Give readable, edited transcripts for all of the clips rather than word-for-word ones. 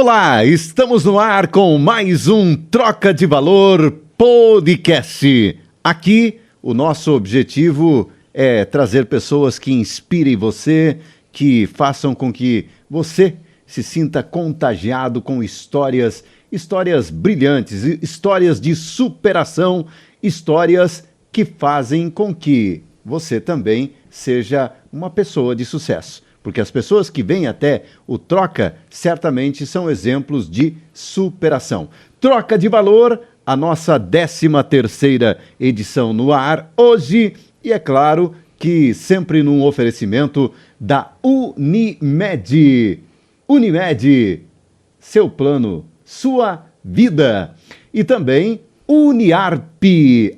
Olá, estamos no ar com mais um Troca de Valor Podcast. Aqui, o nosso objetivo é trazer pessoas que inspirem você, que façam com que você se sinta contagiado com histórias brilhantes, histórias de superação, histórias que fazem com que você também seja uma pessoa de sucesso. Porque as pessoas que vêm até o Troca certamente são exemplos de superação. Troca de Valor, a nossa 13ª edição no ar hoje. E é claro que sempre num oferecimento da Unimed. Unimed, seu plano, sua vida. E também Uniarp,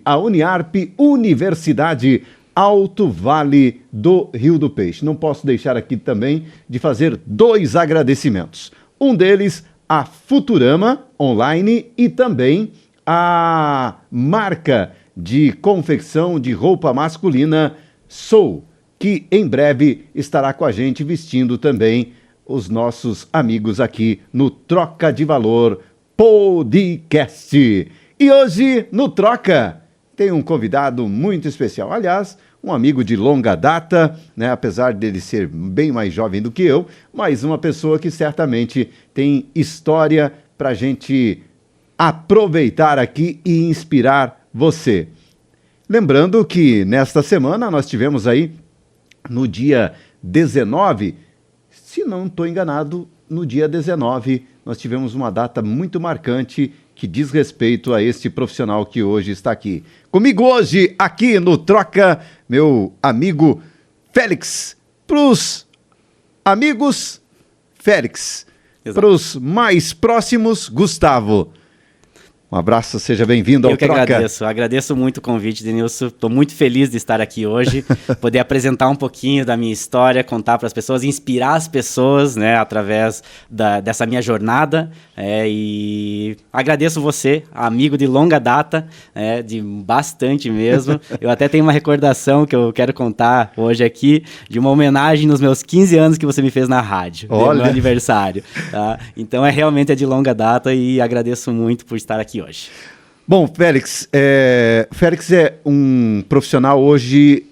a Uniarp Universidade Alto Vale do Rio do Peixe. Não posso deixar aqui também de fazer 2 agradecimentos. Um deles, a Futurama Online e também a marca de confecção de roupa masculina Soul, que em breve estará com a gente vestindo também os nossos amigos aqui no Troca de Valor Podcast. E hoje, no Troca, tem um convidado muito especial. Aliás, um amigo de longa data, né? Apesar dele ser bem mais jovem do que eu, mas uma pessoa que certamente tem história para a gente aproveitar aqui e inspirar você. Lembrando que nesta semana nós tivemos aí, no dia 19, se não estou enganado, no dia 19, nós tivemos uma data muito marcante que diz respeito a este profissional que hoje está aqui. Comigo hoje, aqui no Troca, meu amigo Félix. Para os amigos, Félix. Para os mais próximos, Gustavo. Um abraço, seja bem-vindo ao Troca. Eu que agradeço muito o convite, Denilson. Estou muito feliz de estar aqui hoje, poder apresentar um pouquinho da minha história, contar para as pessoas, inspirar as pessoas, né, através dessa minha jornada. E agradeço você, amigo de longa data, de bastante mesmo. Eu até tenho uma recordação que eu quero contar hoje aqui, de uma homenagem nos meus 15 anos que você me fez na rádio, no meu aniversário. Tá? Então, realmente é de longa data e agradeço muito por estar aqui hoje. Bom, Félix é um profissional hoje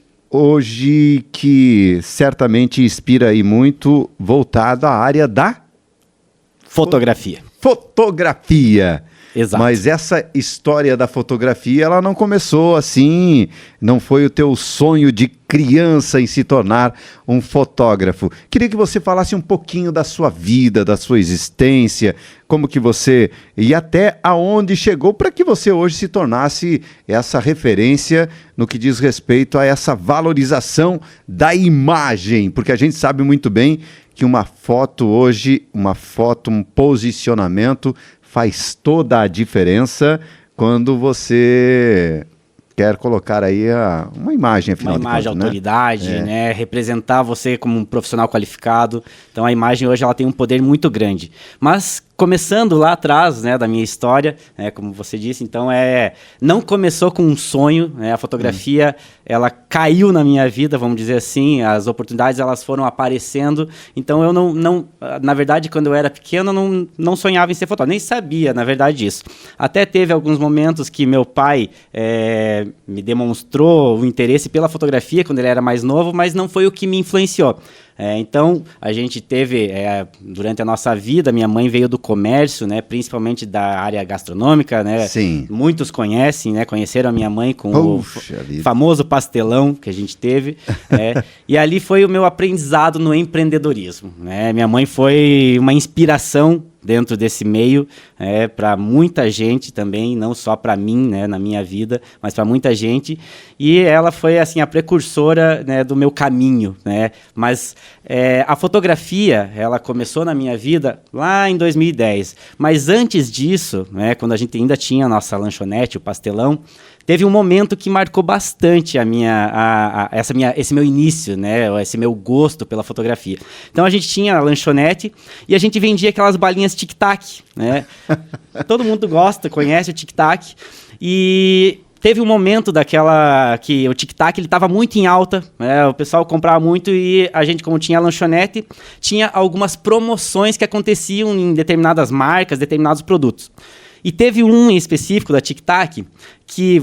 que certamente inspira aí muito, voltado à área da fotografia. Exato. Mas essa história da fotografia, ela não começou assim, não foi o teu sonho de criança em se tornar um fotógrafo. Queria que você falasse um pouquinho da sua vida, da sua existência, como que você e até aonde chegou para que você hoje se tornasse essa referência no que diz respeito a essa valorização da imagem, porque a gente sabe muito bem que uma foto hoje, um posicionamento faz toda a diferença quando você quer colocar aí uma imagem, afinal de contas, uma imagem, autoridade, né? Representar você como um profissional qualificado. Então a imagem hoje ela tem um poder muito grande. Mas começando lá atrás, né, da minha história, como você disse, então não começou com um sonho, né? A fotografia ela caiu na minha vida, vamos dizer assim, as oportunidades elas foram aparecendo. Então eu não na verdade, quando eu era pequeno, eu não sonhava em ser fotógrafo, nem sabia, na verdade, isso. Até teve alguns momentos que meu pai me demonstrou o interesse pela fotografia quando ele era mais novo, mas não foi o que me influenciou. Então, a gente teve, durante a nossa vida, minha mãe veio do comércio, né, principalmente da área gastronômica, né? Sim. Muitos conhecem, né, conheceram a minha mãe com o famoso pastelão que a gente teve. E ali foi o meu aprendizado no empreendedorismo, né? Minha mãe foi uma inspiração dentro desse meio, para muita gente também, não só para mim, né, na minha vida, mas para muita gente. E ela foi assim a precursora, né, do meu caminho, né? Mas a fotografia, ela começou na minha vida lá em 2010. Mas antes disso, né, quando a gente ainda tinha a nossa lanchonete, o Pastelão, teve um momento que marcou bastante esse meu início, né, esse meu gosto pela fotografia. Então a gente tinha a lanchonete e a gente vendia aquelas balinhas tic-tac, né? Todo mundo gosta, conhece o tic-tac. E teve um momento que o tic-tac ele estava muito em alta, né? O pessoal comprava muito e a gente, como tinha lanchonete, tinha algumas promoções que aconteciam em determinadas marcas, determinados produtos. E teve um em específico da tic-tac que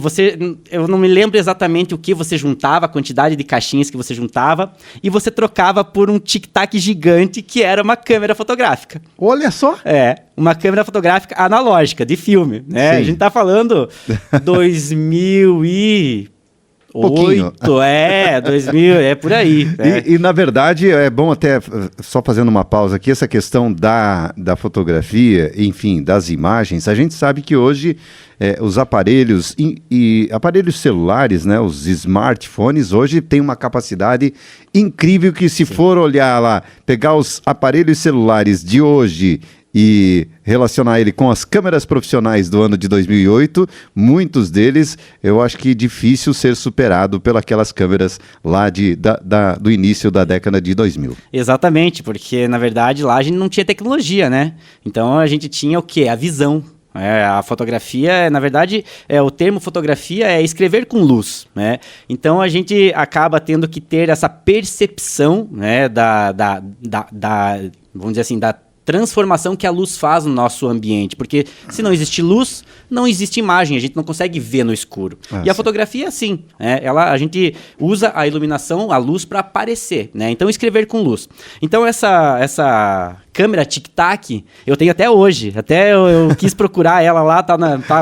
eu não me lembro exatamente o que você juntava, a quantidade de caixinhas que você juntava, e você trocava por um tic-tac gigante que era uma câmera fotográfica. Olha só! Uma câmera fotográfica analógica, de filme, né? Sim. A gente tá falando 2008, 2000, por aí. E, na verdade, é bom até, só fazendo uma pausa aqui, essa questão da fotografia, enfim, das imagens, a gente sabe que hoje os aparelhos e aparelhos celulares, né, os smartphones, hoje têm uma capacidade incrível que se for olhar lá, pegar os aparelhos celulares de hoje e relacionar ele com as câmeras profissionais do ano de 2008, muitos deles, eu acho que difícil ser superado pelas câmeras lá do início da década de 2000. Exatamente, porque na verdade lá a gente não tinha tecnologia, né? Então a gente tinha o quê? A visão. A fotografia, na verdade, o termo fotografia é escrever com luz, né? Então a gente acaba tendo que ter essa percepção, né, vamos dizer assim, da transformação que a luz faz no nosso ambiente, porque se não existe luz, não existe imagem, a gente não consegue ver no escuro. E a fotografia é assim, a gente usa a iluminação, a luz para aparecer, né? Então escrever com luz. Então essa câmera tic-tac, eu tenho até hoje, eu quis procurar ela lá,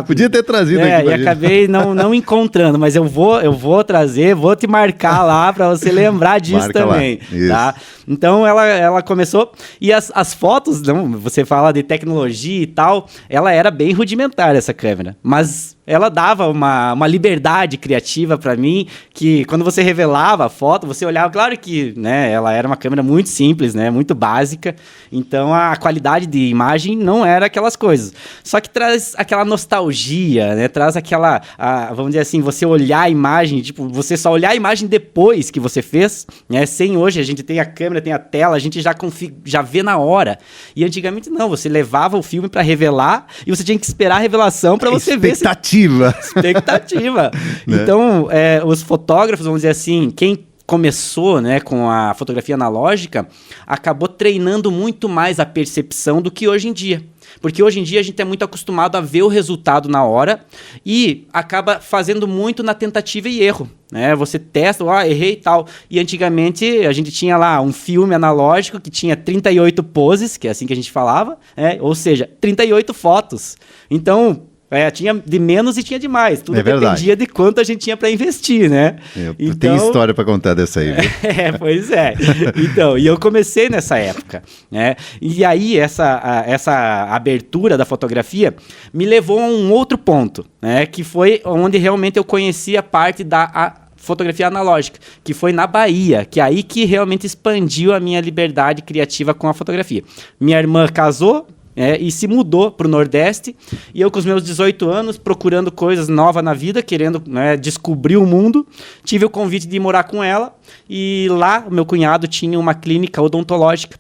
Podia ter trazido aqui e acabei não encontrando, mas eu vou trazer, vou te marcar lá para você lembrar disso. Marca também, tá? Então ela começou, e as fotos, você fala de tecnologia e tal, ela era bem rudimentar essa câmera, mas ela dava uma liberdade criativa para mim, que quando você revelava a foto, você olhava, claro que, né, ela era uma câmera muito simples, né, muito básica, então a qualidade de imagem não era aquelas coisas. Só que traz aquela nostalgia, né, traz vamos dizer assim, você olhar a imagem, tipo, você só olhar a imagem depois que você fez, né, sem hoje, a gente tem a câmera, tem a tela, a gente já vê na hora. E antigamente não, você levava o filme para revelar e você tinha que esperar a revelação para você ver se... Expectativa. Né? Então, os fotógrafos, vamos dizer assim, quem começou, né, com a fotografia analógica, acabou treinando muito mais a percepção do que hoje em dia. Porque hoje em dia a gente é muito acostumado a ver o resultado na hora e acaba fazendo muito na tentativa e erro, né? Você testa, errei e tal. E antigamente a gente tinha lá um filme analógico que tinha 38 poses, que é assim que a gente falava, ou seja, 38 fotos. Então... tinha de menos e tinha de mais. Tudo dependia de quanto a gente tinha para investir, né? Tem história para contar dessa aí, viu? Pois é. Então, e eu comecei nessa época, né? E aí, essa abertura da fotografia me levou a um outro ponto, né? Que foi onde realmente eu conheci a parte da fotografia analógica, que foi na Bahia, que é aí que realmente expandiu a minha liberdade criativa com a fotografia. Minha irmã casou, e se mudou para o Nordeste, e eu com os meus 18 anos, procurando coisas novas na vida, querendo, né, descobrir o mundo, tive o convite de ir morar com ela, e lá o meu cunhado tinha uma clínica odontológica,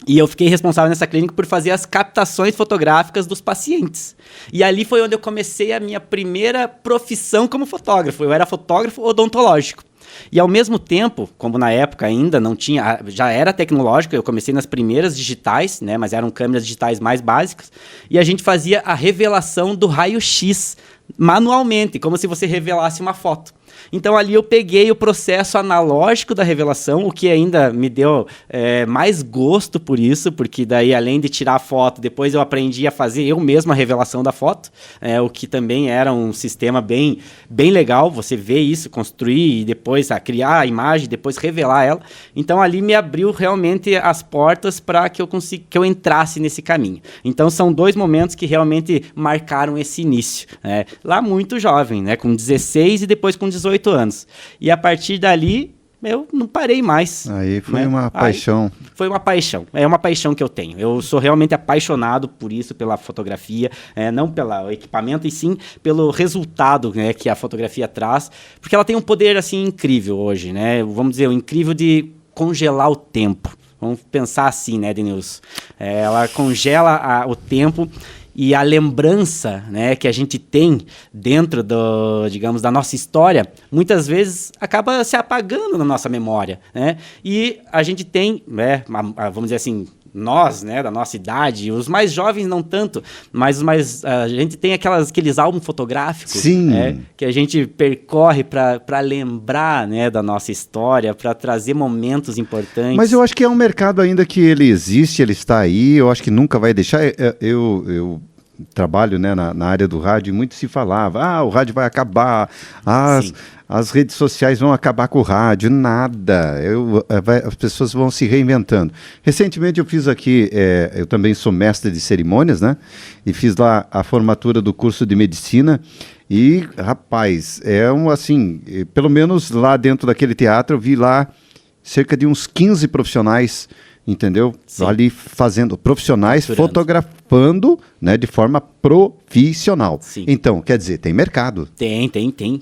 e eu fiquei responsável nessa clínica por fazer as captações fotográficas dos pacientes. E ali foi onde eu comecei a minha primeira profissão como fotógrafo, eu era fotógrafo odontológico. E ao mesmo tempo, como na época ainda não tinha, já era tecnológico, eu comecei nas primeiras digitais, né, mas eram câmeras digitais mais básicas, e a gente fazia a revelação do raio-x manualmente, como se você revelasse uma foto. Então ali eu peguei o processo analógico da revelação, o que ainda me deu mais gosto por isso, porque daí além de tirar a foto, depois eu aprendi a fazer eu mesmo a revelação da foto, o que também era um sistema bem legal, você vê isso, construir e depois criar a imagem, depois revelar ela. Então ali me abriu realmente as portas para que eu entrasse nesse caminho. Então são dois momentos que realmente marcaram esse início, lá muito jovem, né, com 16 e depois com 18 anos. E a partir dali, eu não parei mais. Aí foi uma paixão. Foi uma paixão. É uma paixão que eu tenho. Eu sou realmente apaixonado por isso, pela fotografia, não pelo equipamento, e sim pelo resultado, né, que a fotografia traz. Porque ela tem um poder assim incrível hoje, né? Vamos dizer, o incrível de congelar o tempo. Vamos pensar assim, né, Denilson? Ela congela o tempo. e a lembrança, né, que a gente tem dentro digamos, da nossa história, muitas vezes acaba se apagando na nossa memória, né? E a gente tem, né, vamos dizer assim, nós, né, da nossa idade, os mais jovens não tanto, mas a gente tem aqueles álbuns fotográficos, né, que a gente percorre para lembrar, né, da nossa história, para trazer momentos importantes. Mas eu acho que é um mercado ainda que ele existe, ele está aí, eu acho que nunca vai deixar. Eu trabalho, né, na área do rádio e muito se falava, o rádio vai acabar, as redes sociais vão acabar com o rádio, nada, as pessoas vão se reinventando. Recentemente eu fiz aqui, eu também sou mestre de cerimônias, né, e fiz lá a formatura do curso de medicina e, rapaz, assim, pelo menos lá dentro daquele teatro eu vi lá cerca de uns 15 profissionais, entendeu? Ali fazendo, profissionais fotografando, né, de forma profissional. Sim. Então, quer dizer, tem mercado. Tem.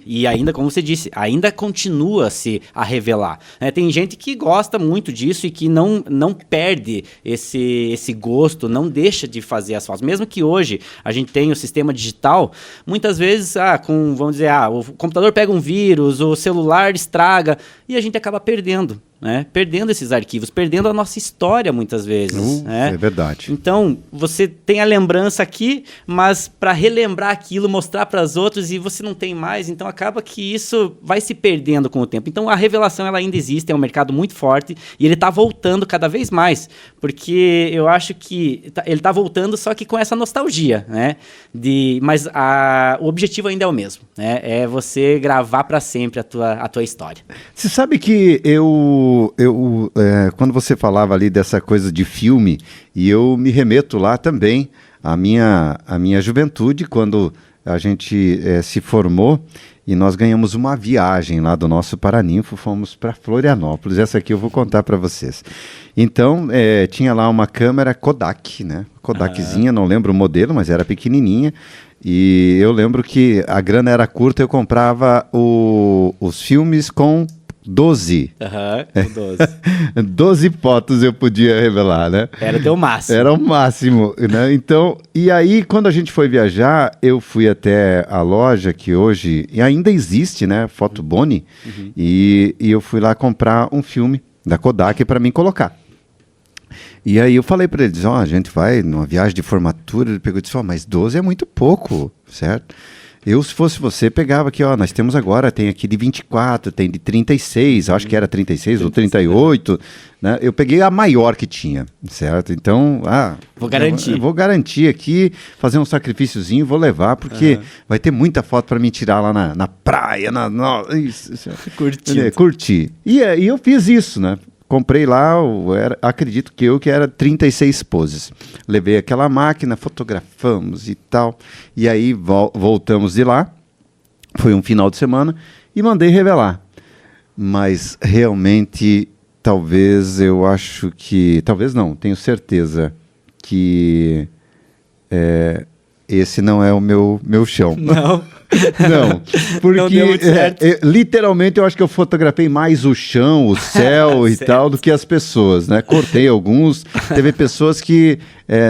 E ainda, como você disse, ainda continua-se a revelar. Tem gente que gosta muito disso e que não perde esse gosto, não deixa de fazer as fotos. Mesmo que hoje a gente tenha o sistema digital, muitas vezes, vamos dizer, o computador pega um vírus, o celular estraga, e a gente acaba perdendo. Perdendo esses arquivos, perdendo a nossa história muitas vezes. É verdade. Então, você tem a lembrança aqui, mas para relembrar aquilo, mostrar para os outros e você não tem mais, então acaba que isso vai se perdendo com o tempo. Então, a revelação ela ainda existe, é um mercado muito forte e ele está voltando cada vez mais, porque eu acho que ele está voltando só que com essa nostalgia, né? Mas o objetivo ainda é o mesmo, né? É você gravar para sempre a tua história. Você sabe que quando você falava ali dessa coisa de filme, e eu me remeto lá também à minha juventude, quando a gente se formou e nós ganhamos uma viagem lá do nosso Paraninfo, fomos para Florianópolis. Essa aqui eu vou contar para vocês. Então, tinha lá uma câmera Kodak, né? Kodakzinha, não lembro o modelo, mas era pequenininha. E eu lembro que a grana era curta, eu comprava os filmes com 12. 12 fotos eu podia revelar, né? Era o teu máximo. Era o máximo, né? Então, e aí quando a gente foi viajar, eu fui até a loja que hoje ainda existe, né? Fotoboni, e eu fui lá comprar um filme da Kodak para mim colocar. E aí eu falei para eles, a gente vai numa viagem de formatura, ele pegou e disse, mas 12 é muito pouco, certo? Eu, se fosse você, pegava aqui, nós temos agora, tem aqui de 24, tem de 36, acho que era 36 ou 38, né? Eu peguei a maior que tinha, certo? Então, vou garantir. Vou garantir aqui, fazer um sacrifíciozinho, vou levar, porque vai ter muita foto para me tirar lá na praia, curtir. E eu fiz isso, né? Comprei lá, acredito que era 36 poses. Levei aquela máquina, fotografamos e tal. E aí voltamos de lá. Foi um final de semana e mandei revelar. Mas realmente, talvez eu acho que... Talvez não, tenho certeza que esse não é o meu chão. Não. Não, porque não deu muito certo. Literalmente eu acho que eu fotografei mais o chão, o céu e tal, do que as pessoas, né? Cortei alguns, teve pessoas que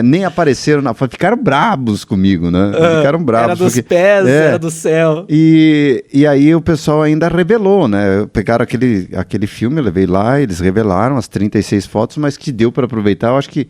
nem apareceram na foto, ficaram brabos comigo, né? Ficaram bravos. Era dos pés, era do céu. E aí o pessoal ainda revelou, né? Pegaram aquele filme, eu levei lá, eles revelaram as 36 fotos, mas que deu para aproveitar, eu acho que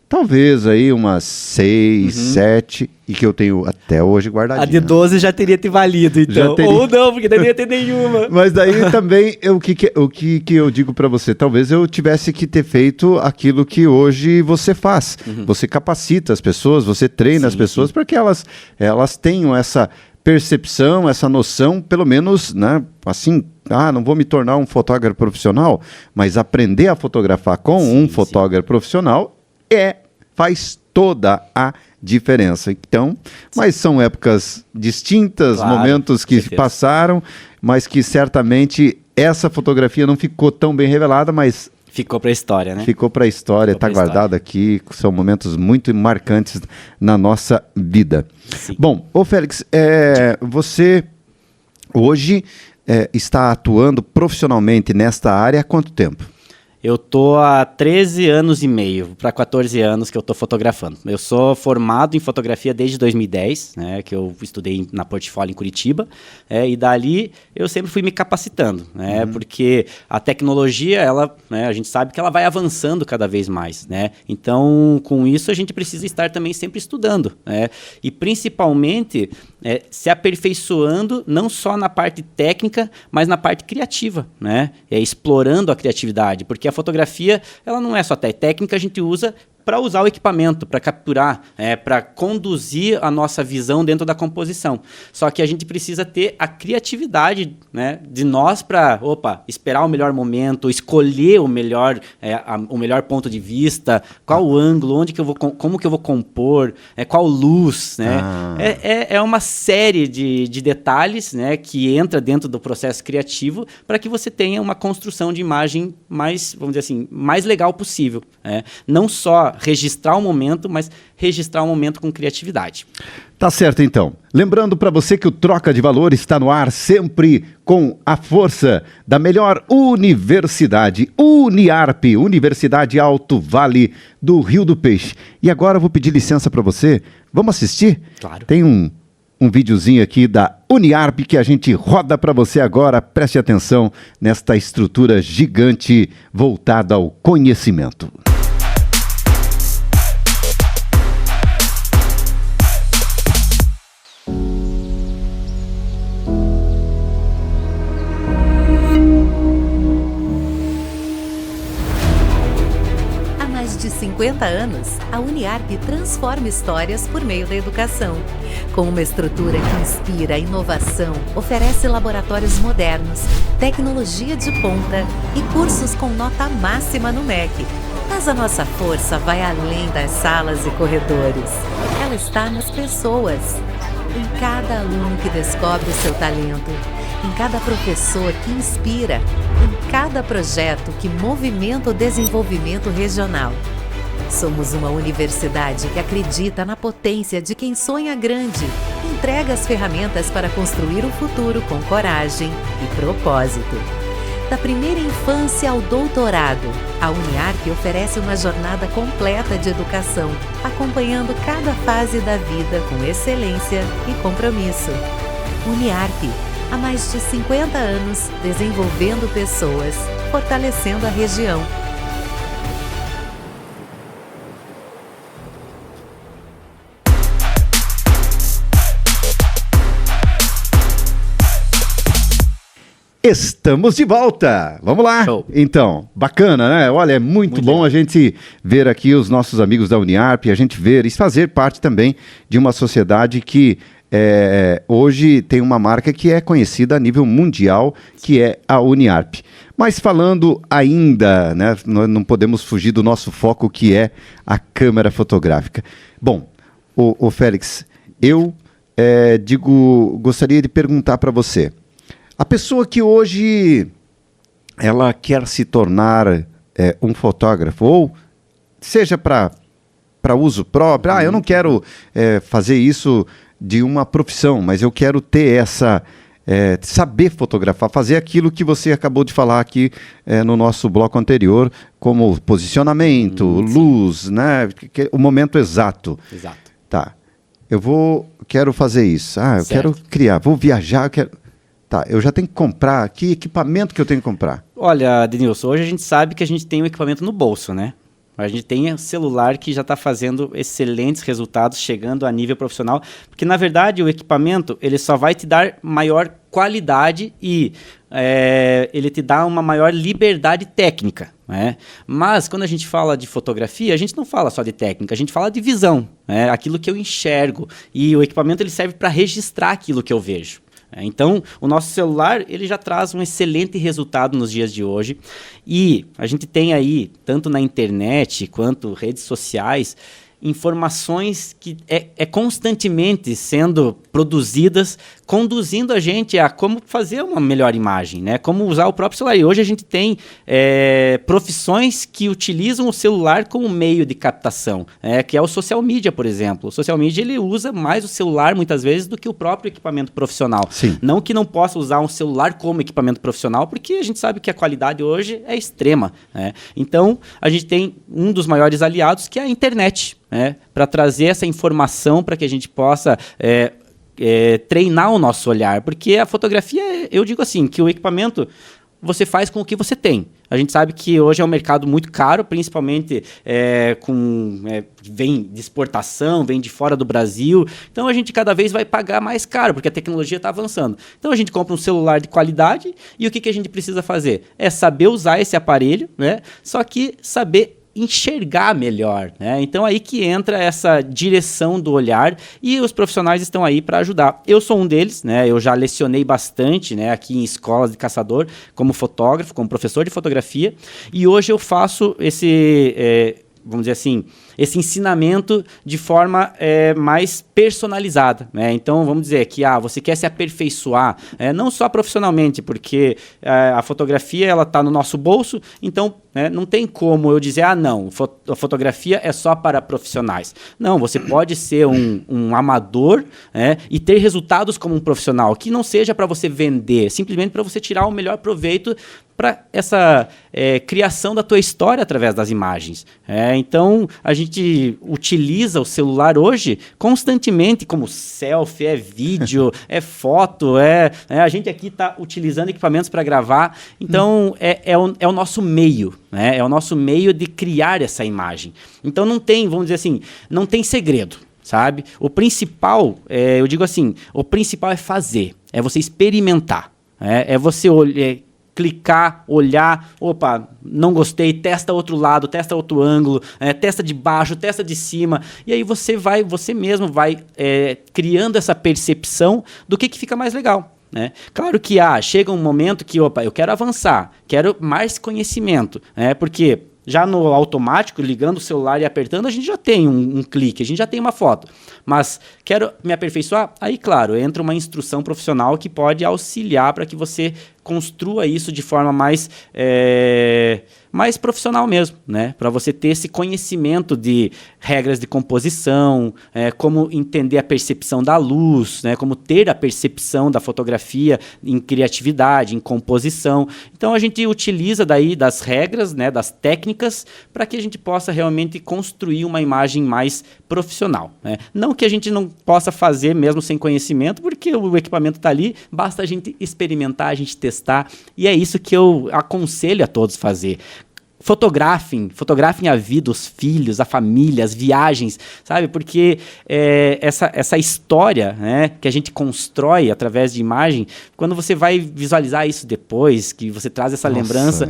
talvez aí umas 6, 7, e que eu tenho até hoje guardadinha. A de 12 já teria te valido, então. Ou não, porque não ia ter nenhuma. Mas daí também, o que eu digo para você? Talvez eu tivesse que ter feito aquilo que hoje você faz. Você capacita as pessoas, você treina as pessoas para que elas tenham essa percepção, essa noção, pelo menos, né, assim, não vou me tornar um fotógrafo profissional, mas aprender a fotografar com um fotógrafo profissional faz toda a diferença. Então, mas são épocas distintas, claro, momentos que passaram, mas que certamente essa fotografia não ficou tão bem revelada, mas ficou para a história, né? Ficou para a história, está guardado aqui, são momentos muito marcantes na nossa vida. Sim. Bom, Félix, você hoje está atuando profissionalmente nesta área há quanto tempo? Eu tô há 13 anos e meio, para 14 anos que eu tô fotografando. Eu sou formado em fotografia desde 2010, né, que eu estudei na Portfólio em Curitiba, e dali eu sempre fui me capacitando, né, porque a tecnologia, ela, né, a gente sabe que ela vai avançando cada vez mais, né, então com isso a gente precisa estar também sempre estudando, né, e principalmente se aperfeiçoando não só na parte técnica, mas na parte criativa, né, explorando a criatividade, porque a fotografia, ela não é só técnica, a gente usa para usar o equipamento, para capturar, para conduzir a nossa visão dentro da composição. Só que a gente precisa ter a criatividade, né, de nós para, esperar o melhor momento, escolher o melhor ponto de vista, qual o ângulo, como que eu vou compor, qual luz, né? É uma série de detalhes, né, que entra dentro do processo criativo para que você tenha uma construção de imagem mais, vamos dizer assim, mais legal possível, né? Não só registrar o momento, mas registrar o momento com criatividade. Tá certo, então. Lembrando para você que o Troca de Valor está no ar sempre com a força da melhor universidade, Uniarp, Universidade Alto Vale do Rio do Peixe. E agora eu vou pedir licença para você. Vamos assistir? Claro. Tem um videozinho aqui da Uniarp que a gente roda para você agora. Preste atenção nesta estrutura gigante voltada ao conhecimento. De 50 anos, a Uniarp transforma histórias por meio da educação. Com uma estrutura que inspira a inovação, oferece laboratórios modernos, tecnologia de ponta e cursos com nota máxima no MEC. Mas a nossa força vai além das salas e corredores. Ela está nas pessoas. Em cada aluno que descobre o seu talento, em cada professor que inspira, em cada projeto que movimenta o desenvolvimento regional. Somos uma universidade que acredita na potência de quem sonha grande, entrega as ferramentas para construir o futuro com coragem e propósito. Da primeira infância ao doutorado, a Uniarp oferece uma jornada completa de educação, acompanhando cada fase da vida com excelência e compromisso. Uniarp, há mais de 50 anos, desenvolvendo pessoas, fortalecendo a região. Estamos de volta! Vamos lá! Show. Então, bacana, né? Olha, é muito bom legal a gente ver aqui os nossos amigos da Uniarp, a gente ver e fazer parte também de uma sociedade que hoje tem uma marca que é conhecida a nível mundial, que é a Uniarp. Mas falando ainda, né, nós não podemos fugir do nosso foco, que é a câmera fotográfica. Bom, o Félix, eu gostaria de perguntar para você. A pessoa que hoje ela quer se tornar um fotógrafo, ou seja para uso próprio, eu não quero fazer isso de uma profissão, mas eu quero ter saber fotografar, fazer aquilo que você acabou de falar aqui no nosso bloco anterior, como posicionamento, luz, né, o momento exato. Exato. Tá, quero fazer isso, eu quero criar, vou viajar, Tá, eu já tenho que comprar, que equipamento que eu tenho que comprar? Olha, Denilson, hoje a gente sabe que a gente tem um equipamento no bolso, né? A gente tem um celular que já está fazendo excelentes resultados, chegando a nível profissional, porque na verdade o equipamento ele só vai te dar maior qualidade e ele te dá uma maior liberdade técnica, né? Mas quando a gente fala de fotografia, a gente não fala só de técnica, a gente fala de visão, né? Aquilo que eu enxergo, e o equipamento ele serve para registrar aquilo que eu vejo. Então, o nosso celular ele já traz um excelente resultado nos dias de hoje, e a gente tem aí, tanto na internet quanto redes sociais, informações que constantemente sendo produzidas, conduzindo a gente a como fazer uma melhor imagem, né? Como usar o próprio celular. E hoje a gente tem profissões que utilizam o celular como meio de captação, que é o social media, por exemplo. O social media, ele usa mais o celular, muitas vezes, do que o próprio equipamento profissional. Sim. Não que não possa usar um celular como equipamento profissional, porque a gente sabe que a qualidade hoje é extrema, né? Então, a gente tem um dos maiores aliados, que é a internet, né? Para trazer essa informação para que a gente possa treinar o nosso olhar. Porque a fotografia, eu digo assim, que o equipamento você faz com o que você tem. A gente sabe que hoje é um mercado muito caro, principalmente vem de exportação, vem de fora do Brasil. Então a gente cada vez vai pagar mais caro, porque a tecnologia está avançando. Então a gente compra um celular de qualidade e o que a gente precisa fazer? É saber usar esse aparelho, né? Só que saber enxergar melhor, né? Então aí que entra essa direção do olhar e os profissionais estão aí para ajudar. Eu sou um deles, né? Eu já lecionei bastante, né, aqui em escolas de caçador, como fotógrafo, como professor de fotografia, e hoje eu faço esse, vamos dizer assim, esse ensinamento de forma mais personalizada, né? Então, vamos dizer que você quer se aperfeiçoar, não só profissionalmente, porque a fotografia ela está no nosso bolso, então não tem como eu dizer, não, a fotografia é só para profissionais. Não, você pode ser um amador, e ter resultados como um profissional, que não seja para você vender, simplesmente para você tirar o melhor proveito para essa criação da tua história através das imagens. Então, a gente utiliza o celular hoje constantemente como selfie, vídeo, foto, a gente aqui está utilizando equipamentos para gravar. Então, é o nosso meio, né? É o nosso meio de criar essa imagem. Então, não tem, vamos dizer assim, não tem segredo, sabe? O principal, eu digo assim, o principal é fazer, é você experimentar, é você clicar, olhar, opa, não gostei, testa outro lado, testa outro ângulo, testa de baixo, testa de cima, e aí você mesmo vai criando essa percepção do que fica mais legal, né? Claro que chega um momento que, opa, eu quero avançar, quero mais conhecimento, porque já no automático, ligando o celular e apertando, a gente já tem um clique, a gente já tem uma foto. Mas quero me aperfeiçoar? Aí, claro, entra uma instrução profissional que pode auxiliar para que você construa isso de forma mais profissional mesmo, né? Para você ter esse conhecimento de regras de composição, como entender a percepção da luz, né? Como ter a percepção da fotografia em criatividade, em composição. Então a gente utiliza daí das regras, né? Das técnicas, para que a gente possa realmente construir uma imagem mais profissional, né? Não que a gente não possa fazer mesmo sem conhecimento, porque o equipamento está ali, basta a gente experimentar, a gente testar, e é isso que eu aconselho a todos fazer. Fotografem a vida, os filhos, a família, as viagens, sabe? Porque essa história, né, que a gente constrói através de imagem, quando você vai visualizar isso depois, que você traz essa lembrança,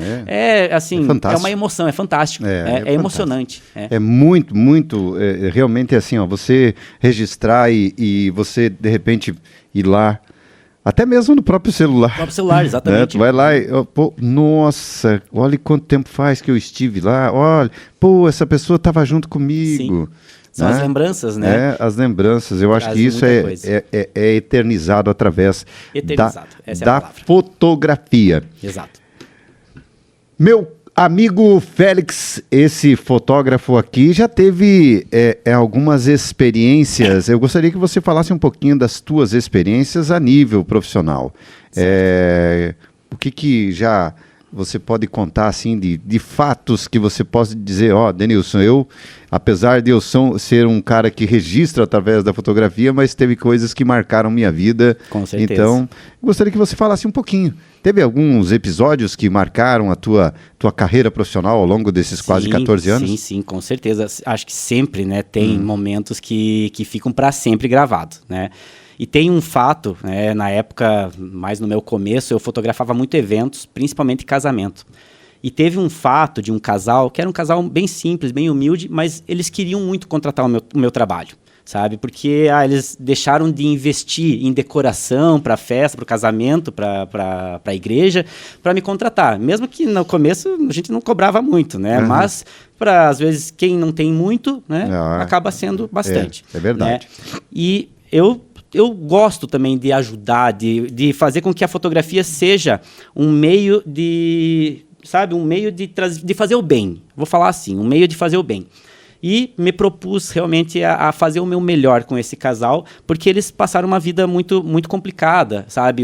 assim, é uma emoção, é fantástico, é emocionante. É muito, muito, realmente é assim, você registrar e você, de repente, ir lá, até mesmo no próprio celular. No próprio celular, exatamente. Tu vai lá e, nossa, olha quanto tempo faz que eu estive lá, olha, essa pessoa estava junto comigo. Sim. São as lembranças, né? As lembranças. Eu acho que isso é eternizado através da fotografia. Exato. Meu amigo Félix, esse fotógrafo aqui, já teve algumas experiências. Eu gostaria que você falasse um pouquinho das tuas experiências a nível profissional. O que já você pode contar assim de fatos que você possa dizer, Denilson, apesar de eu ser um cara que registra através da fotografia, mas teve coisas que marcaram minha vida. Com certeza. Então, gostaria que você falasse um pouquinho. Teve alguns episódios que marcaram a tua carreira profissional ao longo desses quase 14 anos? Sim, com certeza. Acho que sempre, né, tem momentos que ficam para sempre gravados, né? E tem um fato, na época, mais no meu começo, eu fotografava muito eventos, principalmente casamento. E teve um fato de um casal, que era um casal bem simples, bem humilde, mas eles queriam muito contratar o meu trabalho. sabe? Porque eles deixaram de investir em decoração para a festa, para o casamento, para a igreja, para me contratar. Mesmo que no começo a gente não cobrava muito, né? Mas, para às vezes, quem não tem muito, né? Acaba sendo bastante. É verdade. Né? E eu gosto também de ajudar, de fazer com que a fotografia seja um meio de, sabe, um meio de fazer o bem. Vou falar assim, um meio de fazer o bem. E me propus realmente a fazer o meu melhor com esse casal, porque eles passaram uma vida muito, muito complicada, sabe?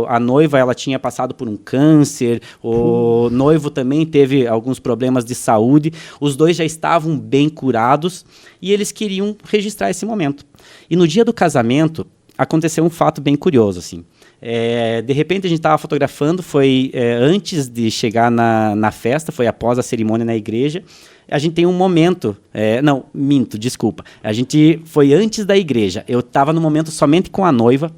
A noiva, ela tinha passado por um câncer, o noivo também teve alguns problemas de saúde, os dois já estavam bem curados e eles queriam registrar esse momento. E no dia do casamento, aconteceu um fato bem curioso, assim. De repente a gente estava fotografando, foi antes de chegar na festa, foi após a cerimônia na igreja. A gente tem um momento, não, minto, desculpa. A gente foi antes da igreja. Eu estava no momento somente com a noiva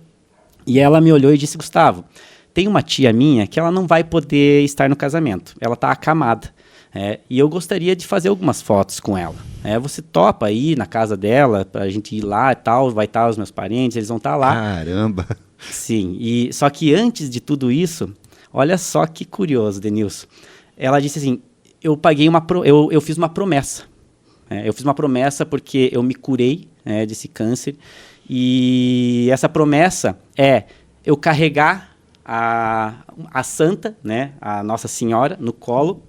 e ela me olhou e disse: Gustavo, tem uma tia minha que ela não vai poder estar no casamento. Ela está acamada. E eu gostaria de fazer algumas fotos com ela. Você topa ir na casa dela, pra gente ir lá e tal, vai estar os meus parentes, eles vão estar lá. Caramba! Sim, só que antes de tudo isso, olha só que curioso, Denilson. Ela disse assim, eu fiz uma promessa. Eu fiz uma promessa porque eu me curei desse câncer. E essa promessa é eu carregar a santa, né, a Nossa Senhora, no colo,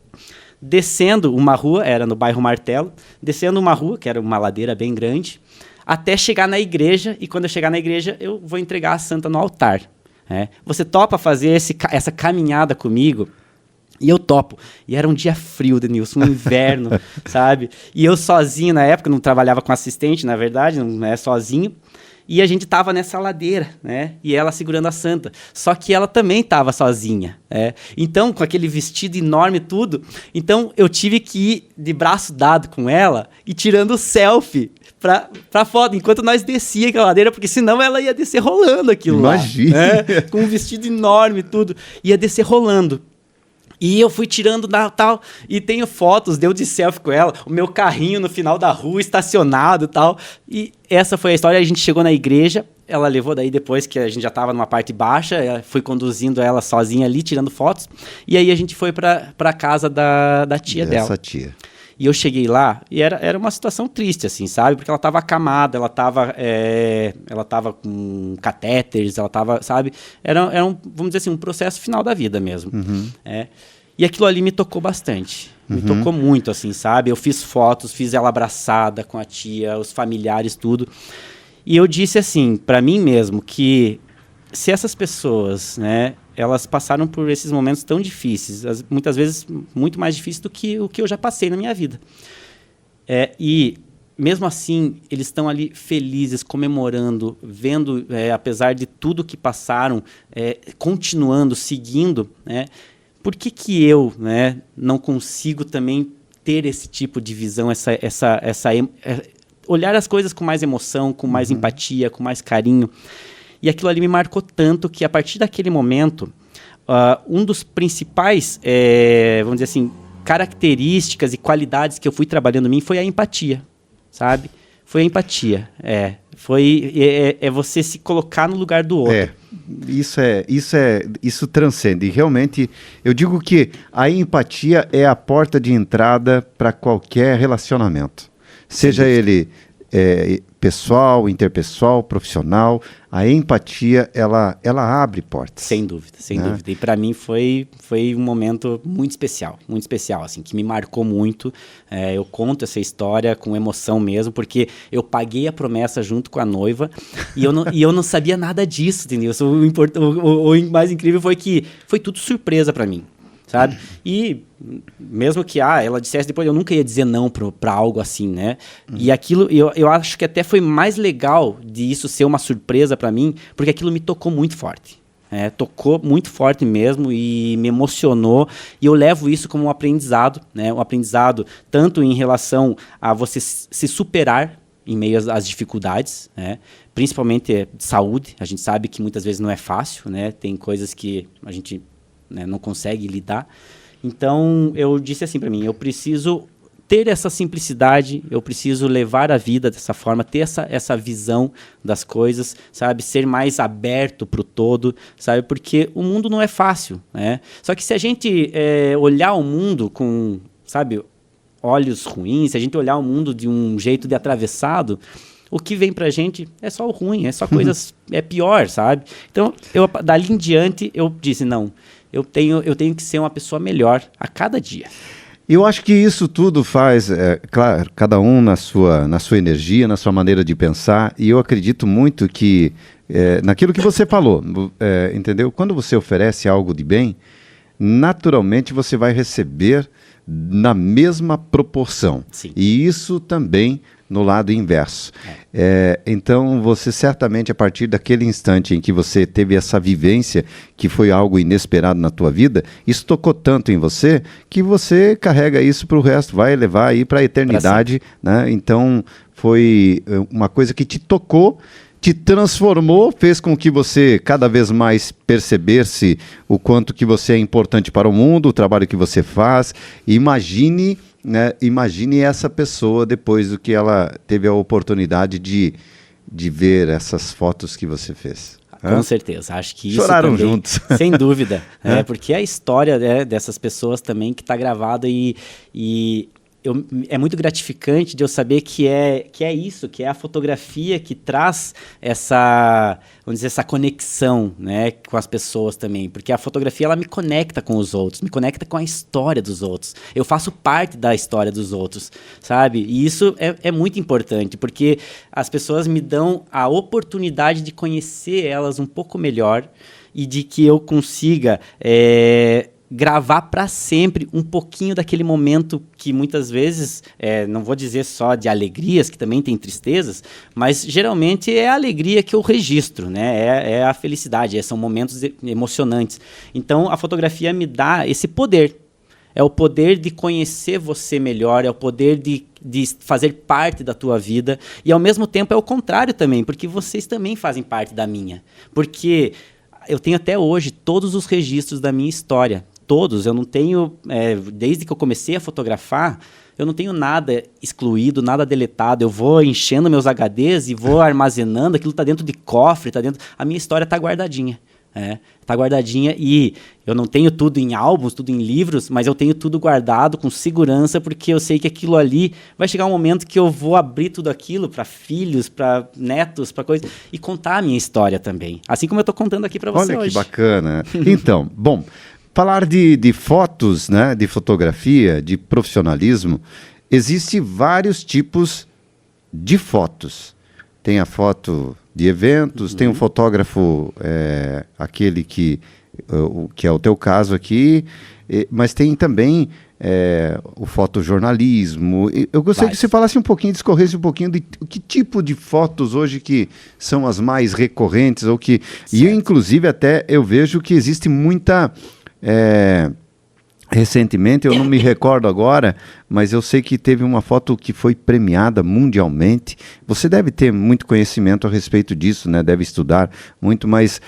descendo uma rua, era no bairro Martelo, descendo uma rua, que era uma ladeira bem grande, até chegar na igreja, e quando eu chegar na igreja, eu vou entregar a santa no altar. Você topa fazer essa caminhada comigo? E eu topo. E era um dia frio, Denilson, um inverno, sabe? E eu sozinho, na época, não trabalhava com assistente, na verdade, não é sozinho. E a gente tava nessa ladeira, né? E ela segurando a santa. Só que ela também tava sozinha, Então, com aquele vestido enorme e tudo, então eu tive que ir de braço dado com ela e tirando selfie pra foto, enquanto nós descia aquela ladeira, porque senão ela ia descer rolando aquilo. Imagina. Lá, com um vestido enorme e tudo. Ia descer rolando. E eu fui tirando tal, e tenho fotos, deu de selfie com ela, o meu carrinho no final da rua, estacionado e tal. E essa foi a história, a gente chegou na igreja, ela levou daí depois que a gente já estava numa parte baixa, fui conduzindo ela sozinha ali, tirando fotos. E aí a gente foi pra casa da tia dela. Essa tia. E eu cheguei lá e era uma situação triste, assim, sabe? Porque ela estava acamada, ela tava com catéteres, ela estava, sabe? Era vamos dizer assim, um processo final da vida mesmo. E aquilo ali me tocou bastante. Me tocou muito, assim, sabe? Eu fiz fotos, fiz ela abraçada com a tia, os familiares, tudo. E eu disse assim, para mim mesmo, que se essas pessoas, né, elas passaram por esses momentos tão difíceis, muitas vezes muito mais difíceis do que o que eu já passei na minha vida. E, mesmo assim, eles estão ali felizes, comemorando, vendo, apesar de tudo que passaram, continuando, seguindo, né? Por que eu, né, não consigo também ter esse tipo de visão, olhar as coisas com mais emoção, com mais empatia, com mais carinho? E aquilo ali me marcou tanto que, a partir daquele momento, um dos principais, vamos dizer assim, características e qualidades que eu fui trabalhando em mim foi a empatia, sabe? Foi a empatia, é você se colocar no lugar do outro. Isso transcende. E realmente, eu digo que a empatia é a porta de entrada para qualquer relacionamento. Seja ele pessoal, interpessoal, profissional, a empatia, ela abre portas. Sem dúvida, sem dúvida. E para mim foi um momento muito especial, assim, que me marcou muito. Eu conto essa história com emoção mesmo, porque eu paguei a promessa junto com a noiva e eu não sabia nada disso, entendeu? O mais incrível foi que foi tudo surpresa para mim, sabe? E mesmo que ela dissesse depois, eu nunca ia dizer não pra algo assim, né? E aquilo, eu acho que até foi mais legal de isso ser uma surpresa pra mim, porque aquilo me tocou muito forte. Tocou muito forte mesmo e me emocionou, e eu levo isso como um aprendizado, né? Um aprendizado tanto em relação a você se superar em meio às dificuldades, né? Principalmente de saúde. A gente sabe que muitas vezes não é fácil, né? Tem coisas que a gente, né, não consegue lidar. Então eu disse assim para mim, eu preciso ter essa simplicidade, eu preciso levar a vida dessa forma, ter essa visão das coisas, sabe? Ser mais aberto para o todo, sabe? Porque o mundo não é fácil, né? Só que se a gente olhar o mundo com, sabe, olhos ruins, se a gente olhar o mundo de um jeito de atravessado, o que vem pra gente é só o ruim, é só coisas, é pior, sabe? Então, dali em diante, eu disse, não, eu tenho que ser uma pessoa melhor a cada dia. Eu acho que isso tudo faz, claro, cada um na sua energia, na sua maneira de pensar, e eu acredito muito que, naquilo que você falou, entendeu? Quando você oferece algo de bem, naturalmente você vai receber na mesma proporção. Sim. E isso também no lado inverso. Então, você certamente, a partir daquele instante em que você teve essa vivência, que foi algo inesperado na tua vida, isso tocou tanto em você, que você carrega isso para o resto, vai levar aí para a eternidade, né? Então, foi uma coisa que te tocou, te transformou, fez com que você cada vez mais percebesse o quanto que você é importante para o mundo, o trabalho que você faz. Imagine, né, imagine essa pessoa depois do que ela teve a oportunidade de ver essas fotos que você fez. Com certeza, acho que isso choraram também, juntos. sem dúvida, porque é a história dessas pessoas também que está gravada e é muito gratificante de eu saber que é isso, que é a fotografia que traz essa, vamos dizer, essa conexão, né, com as pessoas também, porque a fotografia ela me conecta com os outros, me conecta com a história dos outros, eu faço parte da história dos outros, sabe? E isso é muito importante, porque as pessoas me dão a oportunidade de conhecer elas um pouco melhor e de que eu consiga gravar para sempre um pouquinho daquele momento que muitas vezes, não vou dizer só de alegrias, que também tem tristezas, mas geralmente é a alegria que eu registro, né? É a felicidade, são momentos emocionantes. Então a fotografia me dá esse poder, é o poder de conhecer você melhor, é o poder de fazer parte da tua vida, e ao mesmo tempo é o contrário também, porque vocês também fazem parte da minha, porque eu tenho até hoje todos os registros da minha história. Todos, eu não tenho, desde que eu comecei a fotografar, eu não tenho nada excluído, nada deletado, eu vou enchendo meus HDs e vou armazenando, aquilo está dentro de cofre, a minha história está guardadinha, está guardadinha e eu não tenho tudo em álbuns, tudo em livros, mas eu tenho tudo guardado com segurança, porque eu sei que aquilo ali, vai chegar um momento que eu vou abrir tudo aquilo para filhos, para netos, para coisas, e contar a minha história também, assim como eu estou contando aqui para você hoje. Olha que bacana. Então, bom, falar de fotos, né, de fotografia, de profissionalismo, existem vários tipos de fotos. Tem a foto de eventos, tem um fotógrafo, aquele que é o teu caso aqui, mas tem também o fotojornalismo. Eu gostaria que você falasse um pouquinho, discorresse um pouquinho de que tipo de fotos hoje que são as mais recorrentes, ou que... E inclusive até eu vejo que existe muita... recentemente, eu não me recordo agora, mas eu sei que teve uma foto que foi premiada mundialmente. Você deve ter muito conhecimento a respeito disso, né? Deve estudar muito, mas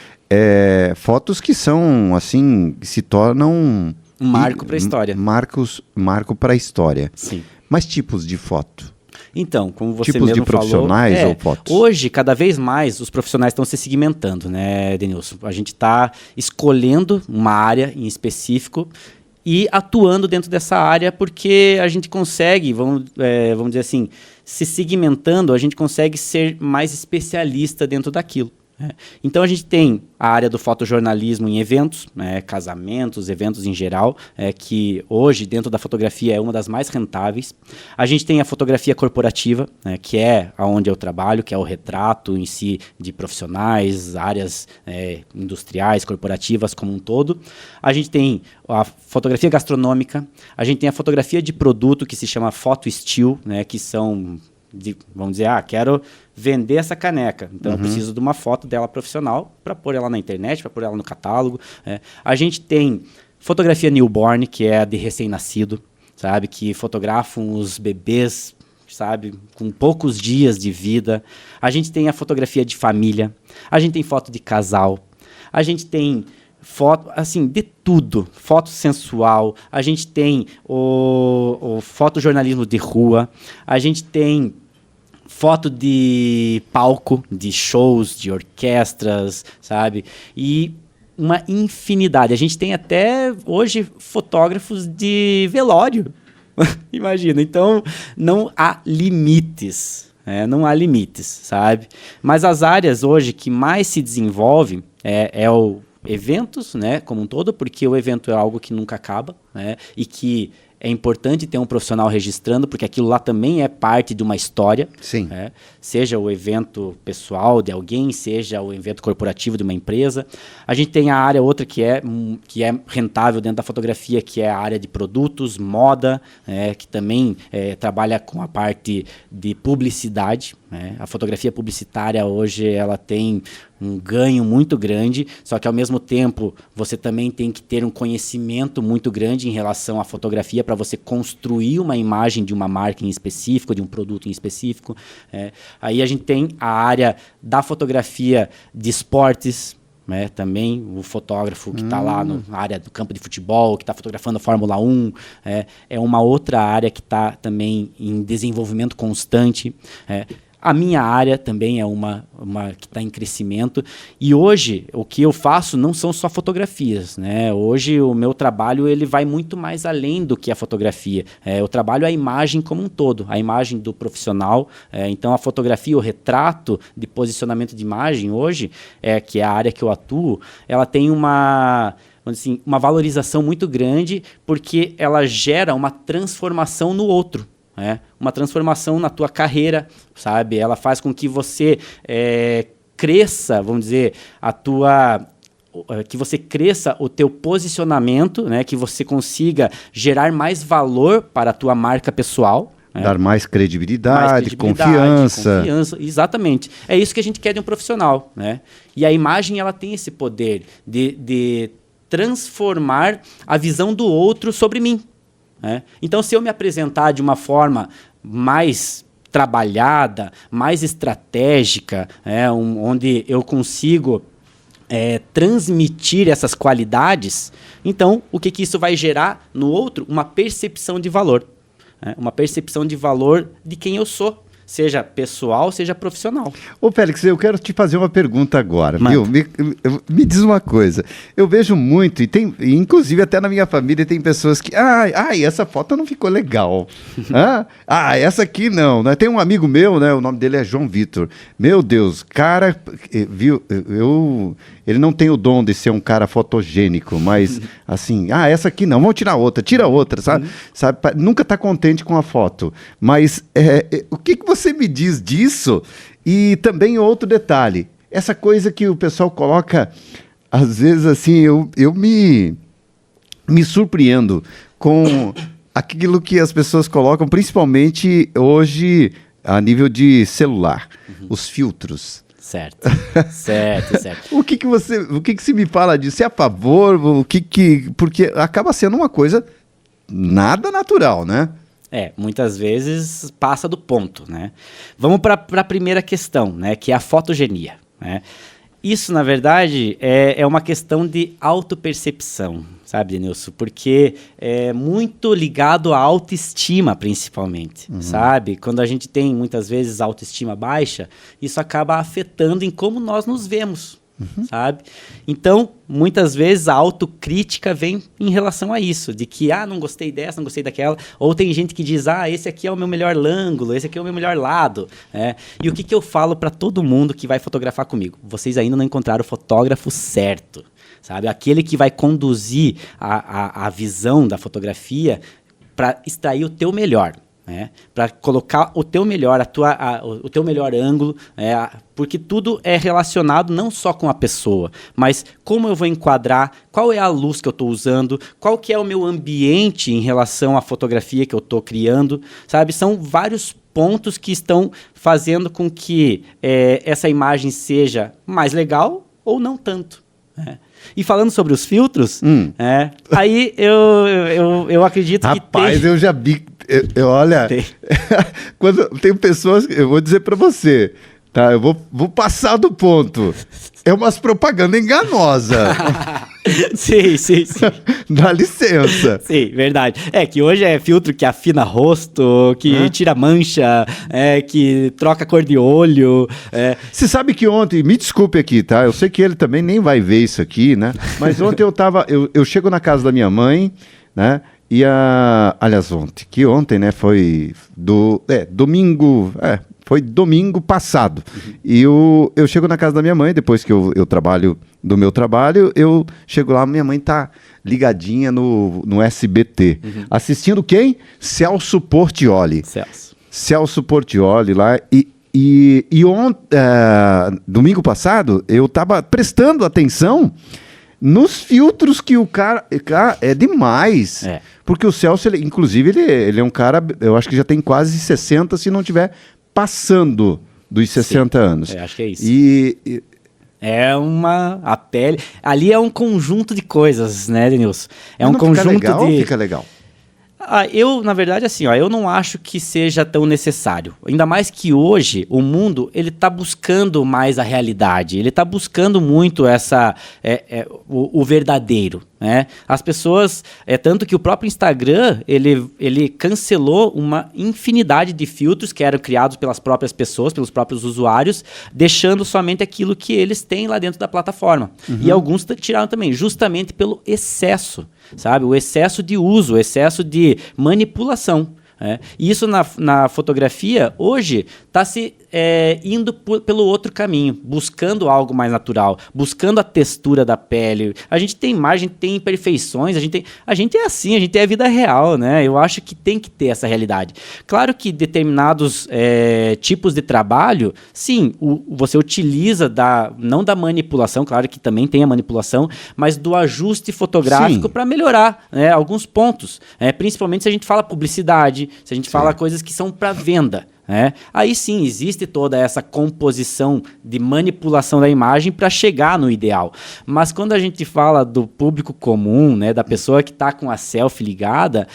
fotos que são, assim, se tornam... Um marco para a história. Marco para a história. Sim. Mas tipos de foto? Então, como você tipos mesmo de profissionais falou, ou fotos? Hoje, cada vez mais, os profissionais estão se segmentando, né, Denilson? A gente está escolhendo uma área em específico e atuando dentro dessa área, porque a gente consegue, vamos dizer assim, se segmentando, a gente consegue ser mais especialista dentro daquilo. Então a gente tem a área do fotojornalismo em eventos, casamentos, eventos em geral, que hoje dentro da fotografia é uma das mais rentáveis. A gente tem a fotografia corporativa, que é onde eu trabalho, que é o retrato em si de profissionais, áreas industriais, corporativas como um todo. A gente tem a fotografia gastronômica, a gente tem a fotografia de produto, que se chama photo still, que são... vamos dizer, quero vender essa caneca, então eu preciso de uma foto dela profissional para pôr ela na internet, para pôr ela no catálogo. A gente tem fotografia newborn, que é a de recém-nascido, sabe, que fotografam os bebês, sabe, com poucos dias de vida. A gente tem a fotografia de família, a gente tem foto de casal, a gente tem foto, assim, de tudo. Foto sensual, a gente tem o fotojornalismo de rua, a gente tem foto de palco, de shows, de orquestras, sabe? E uma infinidade. A gente tem até, hoje, fotógrafos de velório. Imagina. Então, não há limites. Não há limites, sabe? Mas as áreas hoje que mais se desenvolvem é o eventos, né, como um todo, porque o evento é algo que nunca acaba, né, e que é importante ter um profissional registrando, porque aquilo lá também é parte de uma história. Sim. Né? Seja o evento pessoal de alguém, seja o evento corporativo de uma empresa. A gente tem a área outra que é rentável dentro da fotografia, que é a área de produtos, moda, que também trabalha com a parte de publicidade. A fotografia publicitária hoje ela tem um ganho muito grande, só que ao mesmo tempo você também tem que ter um conhecimento muito grande em relação à fotografia para você construir uma imagem de uma marca em específico, de um produto em específico. Aí a gente tem a área da fotografia de esportes, também o fotógrafo que está lá na área do campo de futebol, que está fotografando a Fórmula 1, é uma outra área que está também em desenvolvimento constante. A minha área também é uma que está em crescimento. E hoje, o que eu faço não são só fotografias, né? Hoje, o meu trabalho ele vai muito mais além do que a fotografia. Eu trabalho a imagem como um todo, a imagem do profissional. Então, a fotografia, o retrato de posicionamento de imagem hoje, que é a área que eu atuo, ela tem uma valorização muito grande porque ela gera uma transformação no outro. Uma transformação na tua carreira, sabe? Ela faz com que você cresça, vamos dizer, que você cresça o teu posicionamento, né? Que você consiga gerar mais valor para a tua marca pessoal. Dar mais credibilidade, confiança. Exatamente. É isso que a gente quer de um profissional, né? E a imagem ela tem esse poder de transformar a visão do outro sobre mim. Então, se eu me apresentar de uma forma mais trabalhada, mais estratégica, onde eu consigo transmitir essas qualidades, então, o que isso vai gerar no outro? Uma percepção de valor. Uma percepção de valor de quem eu sou. Seja pessoal, seja profissional. Ô, Félix, eu quero te fazer uma pergunta agora, viu? Me diz uma coisa. Eu vejo muito, inclusive até na minha família tem pessoas que... essa foto não ficou legal. Essa aqui não. Né? Tem um amigo meu, né? O nome dele é João Vitor. Meu Deus, cara... Viu? Ele não tem o dom de ser um cara fotogênico, mas assim... essa aqui não. Vamos tirar outra. Tira outra, sabe? Nunca tá contente com a foto. Mas o que você me diz disso? E também outro detalhe, essa coisa que o pessoal coloca, às vezes assim, eu me surpreendo com aquilo que as pessoas colocam, principalmente hoje a nível de celular, os filtros. Certo. O que você me fala disso? Você é a favor? Porque acaba sendo uma coisa nada natural, né? Muitas vezes passa do ponto, né? Vamos para a primeira questão, né? Que é a fotogenia, né? Isso, na verdade, é uma questão de autopercepção, sabe, Denilson? Porque é muito ligado à autoestima, principalmente, sabe? Quando a gente tem, muitas vezes, autoestima baixa, isso acaba afetando em como nós nos vemos, sabe? Então, muitas vezes a autocrítica vem em relação a isso, de que, não gostei dessa, não gostei daquela, ou tem gente que diz, esse aqui é o meu melhor ângulo, esse aqui é o meu melhor lado, E o que eu falo para todo mundo que vai fotografar comigo? Vocês ainda não encontraram o fotógrafo certo, sabe? Aquele que vai conduzir a visão da fotografia para extrair o teu melhor. Para colocar o teu melhor, o teu melhor ângulo, porque tudo é relacionado não só com a pessoa, mas como eu vou enquadrar, qual é a luz que eu estou usando, qual que é o meu ambiente em relação à fotografia que eu estou criando, sabe? São vários pontos que estão fazendo com que essa imagem seja mais legal ou não tanto. E falando sobre os filtros, aí eu acredito que tem... Rapaz, eu já vi... Olha, quando tem pessoas... Eu vou dizer para você, tá? Eu vou passar do ponto. É umas propaganda enganosa. Sim. Dá licença. Sim, verdade. Que hoje é filtro que afina rosto, que tira mancha, que troca cor de olho. Você sabe que ontem, me desculpe aqui, tá? Eu sei que ele também nem vai ver isso aqui, né? Mas ontem eu chego na casa da minha mãe, né? Aliás, ontem, né? Foi domingo, foi domingo passado. E eu chego na casa da minha mãe, depois que eu trabalho do meu trabalho, eu chego lá, minha mãe tá ligadinha no SBT. Assistindo quem? Celso Portiolli. Celso Portiolli lá. E domingo passado, eu tava prestando atenção nos filtros que o cara é demais. Porque o Celso, ele, ele é um cara, eu acho que já tem quase 60, se não tiver passando dos 60 anos. Acho que é isso. A pele. Ali é um conjunto de coisas, né, Denilson? Um conjunto fica legal. Eu, na verdade, assim, eu não acho que seja tão necessário. Ainda mais que hoje o mundo ele está buscando mais a realidade. Ele está buscando muito o verdadeiro. Né? As pessoas, tanto que o próprio Instagram, ele cancelou uma infinidade de filtros que eram criados pelas próprias pessoas, pelos próprios usuários, deixando somente aquilo que eles têm lá dentro da plataforma. E alguns tiraram também, justamente pelo excesso, sabe? O excesso de uso, o excesso de manipulação. E isso na fotografia, hoje, está se indo pelo outro caminho, buscando algo mais natural, buscando a textura da pele. A gente tem imagem, tem imperfeições, a gente é assim, a gente é a vida real, né? Eu acho que tem que ter essa realidade. Claro que determinados tipos de trabalho, sim, você utiliza não da manipulação, claro que também tem a manipulação, mas do ajuste fotográfico para melhorar alguns pontos. Principalmente se a gente fala publicidade, se a gente fala coisas que são para venda. Aí sim, existe toda essa composição de manipulação da imagem para chegar no ideal. Mas quando a gente fala do público comum, da pessoa que está com a selfie ligada,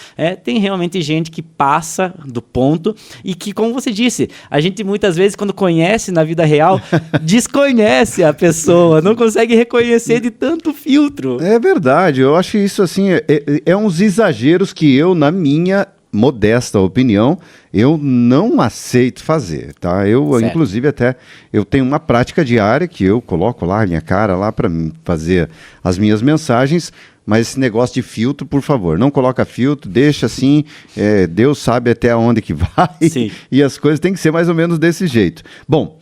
tem realmente gente que passa do ponto e que, como você disse, a gente muitas vezes, quando conhece na vida real, desconhece a pessoa, não consegue reconhecer de tanto filtro. É verdade, eu acho isso assim, uns exageros que eu, na minha modesta opinião, eu não aceito fazer, tá? Inclusive, até eu tenho uma prática diária que eu coloco lá a minha cara lá para fazer as minhas mensagens, mas esse negócio de filtro, por favor, não coloca filtro, deixa assim, Deus sabe até onde que vai, e as coisas têm que ser mais ou menos desse jeito. Bom,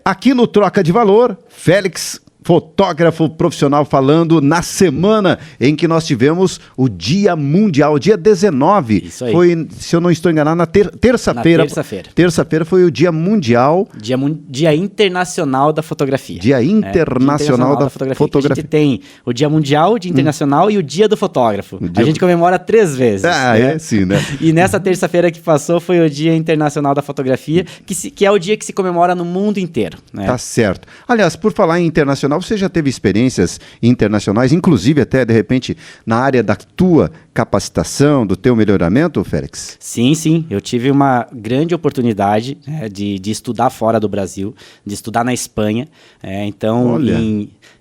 aqui no Troca de Valor, Félix, fotógrafo profissional, falando na semana em que nós tivemos o Dia Mundial, dia 19. Isso aí. Foi, se eu não estou enganado, na terça-feira. Terça-feira foi o Dia Mundial. Dia Internacional da Fotografia. Dia Internacional da Fotografia. A gente tem o Dia Mundial, o Dia Internacional e o Dia do Fotógrafo. A gente comemora 3 vezes. Sim, né? E nessa terça-feira que passou foi o Dia Internacional da Fotografia, que é o dia que se comemora no mundo inteiro. Tá certo. Aliás, por falar em internacional, você já teve experiências internacionais, inclusive até, de repente, na área da tua capacitação, do teu melhoramento, Félix? Sim. Eu tive uma grande oportunidade de estudar fora do Brasil, de estudar na Espanha.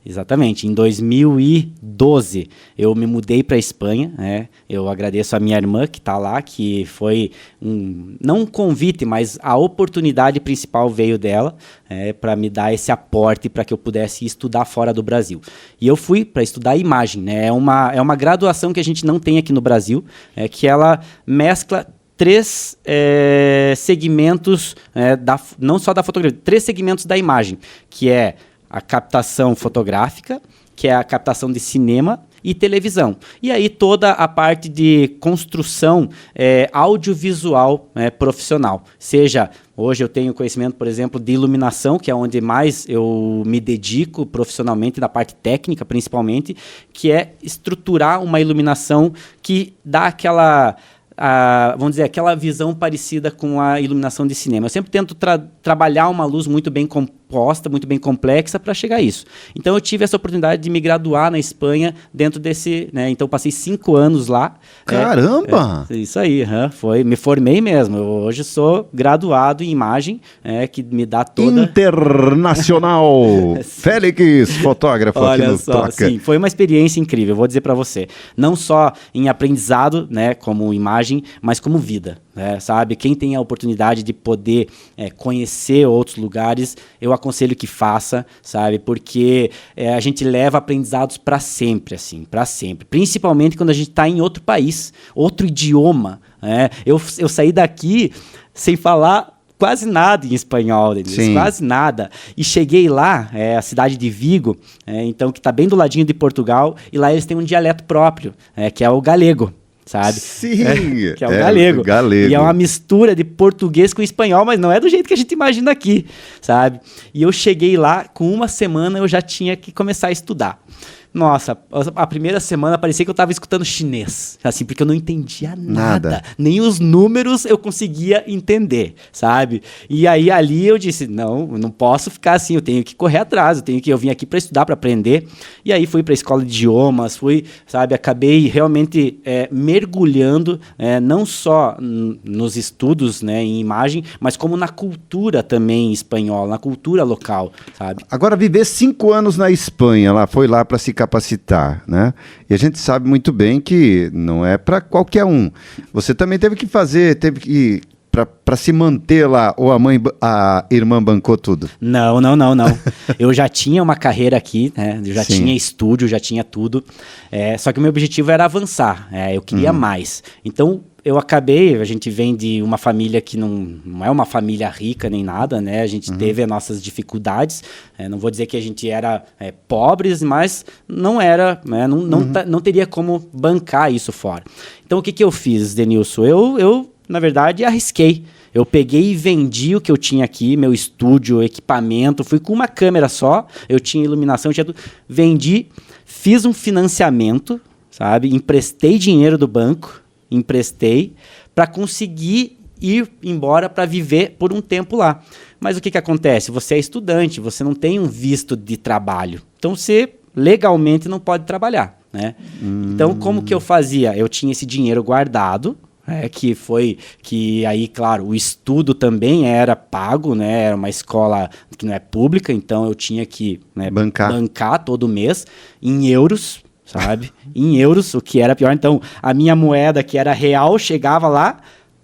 Exatamente, em 2012 eu me mudei para a Espanha. Eu agradeço a minha irmã que está lá, que foi não um convite, mas a oportunidade principal veio dela para me dar esse aporte para que eu pudesse estudar fora do Brasil. E eu fui para estudar imagem. É uma graduação que a gente não tem aqui no Brasil, que ela mescla 3 segmentos, não só da fotografia, 3 segmentos da imagem, que é a captação fotográfica, que é a captação de cinema e televisão. E aí toda a parte de construção audiovisual profissional. Seja, hoje eu tenho conhecimento, por exemplo, de iluminação, que é onde mais eu me dedico profissionalmente, da parte técnica principalmente, que é estruturar uma iluminação que dá aquela... vamos dizer, aquela visão parecida com a iluminação de cinema. Eu sempre tento trabalhar uma luz muito bem posta, muito bem complexa para chegar a isso. Então eu tive essa oportunidade de me graduar na Espanha dentro desse, né? Então eu passei 5 anos lá. Caramba! Isso aí, me formei mesmo. Eu hoje sou graduado em imagem, que me dá toda... Internacional! Félix, fotógrafo. Olha aqui no só, Troca. sim, foi uma experiência incrível, vou dizer para você. Não só em aprendizado, né, como imagem, mas como vida, né, sabe? Quem tem a oportunidade de poder conhecer outros lugares, eu aconselho que faça, sabe? Porque a gente leva aprendizados para sempre, assim, para sempre. Principalmente quando a gente está em outro país, outro idioma. Eu saí daqui sem falar quase nada em espanhol, quase nada. E cheguei lá, a cidade de Vigo, então que está bem do ladinho de Portugal, e lá eles têm um dialeto próprio, que é o galego, sabe? Sim! Que é o galego. E é uma mistura de português com espanhol, mas não é do jeito que a gente imagina aqui, sabe? E eu cheguei lá, com 1 semana eu já tinha que começar a estudar. Nossa, a primeira semana parecia que eu estava escutando chinês, assim, porque eu não entendia nada. Nem os números eu conseguia entender, sabe? E aí ali eu disse, não posso ficar assim, eu tenho que correr atrás, eu vim aqui para estudar, para aprender. E aí fui para a escola de idiomas, acabei realmente mergulhando, não só nos estudos, né, em imagem, mas como na cultura também espanhola, na cultura local, sabe? Agora, viver 5 anos na Espanha, foi lá para se capacitar, né? E a gente sabe muito bem que não é para qualquer um. Você também teve que para se manter lá, ou a irmã bancou tudo? Não. Eu já tinha uma carreira aqui, né? Eu já tinha estúdio, já tinha tudo. Só que o meu objetivo era avançar. Eu queria mais. Então, a gente vem de uma família que não é uma família rica nem nada, né? A gente teve as nossas dificuldades. Não vou dizer que a gente era pobres, mas não era, né? Não teria como bancar isso fora. Então, o que eu fiz, Denilson? Eu na verdade, arrisquei. Eu peguei e vendi o que eu tinha aqui, meu estúdio, equipamento, fui com uma câmera só, eu tinha iluminação, tinha tudo. Vendi, fiz um financiamento, sabe? Emprestei dinheiro do banco, para conseguir ir embora para viver por um tempo lá. Mas o que acontece? Você é estudante, você não tem um visto de trabalho. Então, você legalmente não pode trabalhar, né? Então, como que eu fazia? Eu tinha esse dinheiro guardado, que aí, claro, o estudo também era pago, né? Era uma escola que não é pública, então eu tinha que bancar todo mês em euros, sabe? Em euros, o que era pior. Então, a minha moeda, que era real, chegava lá,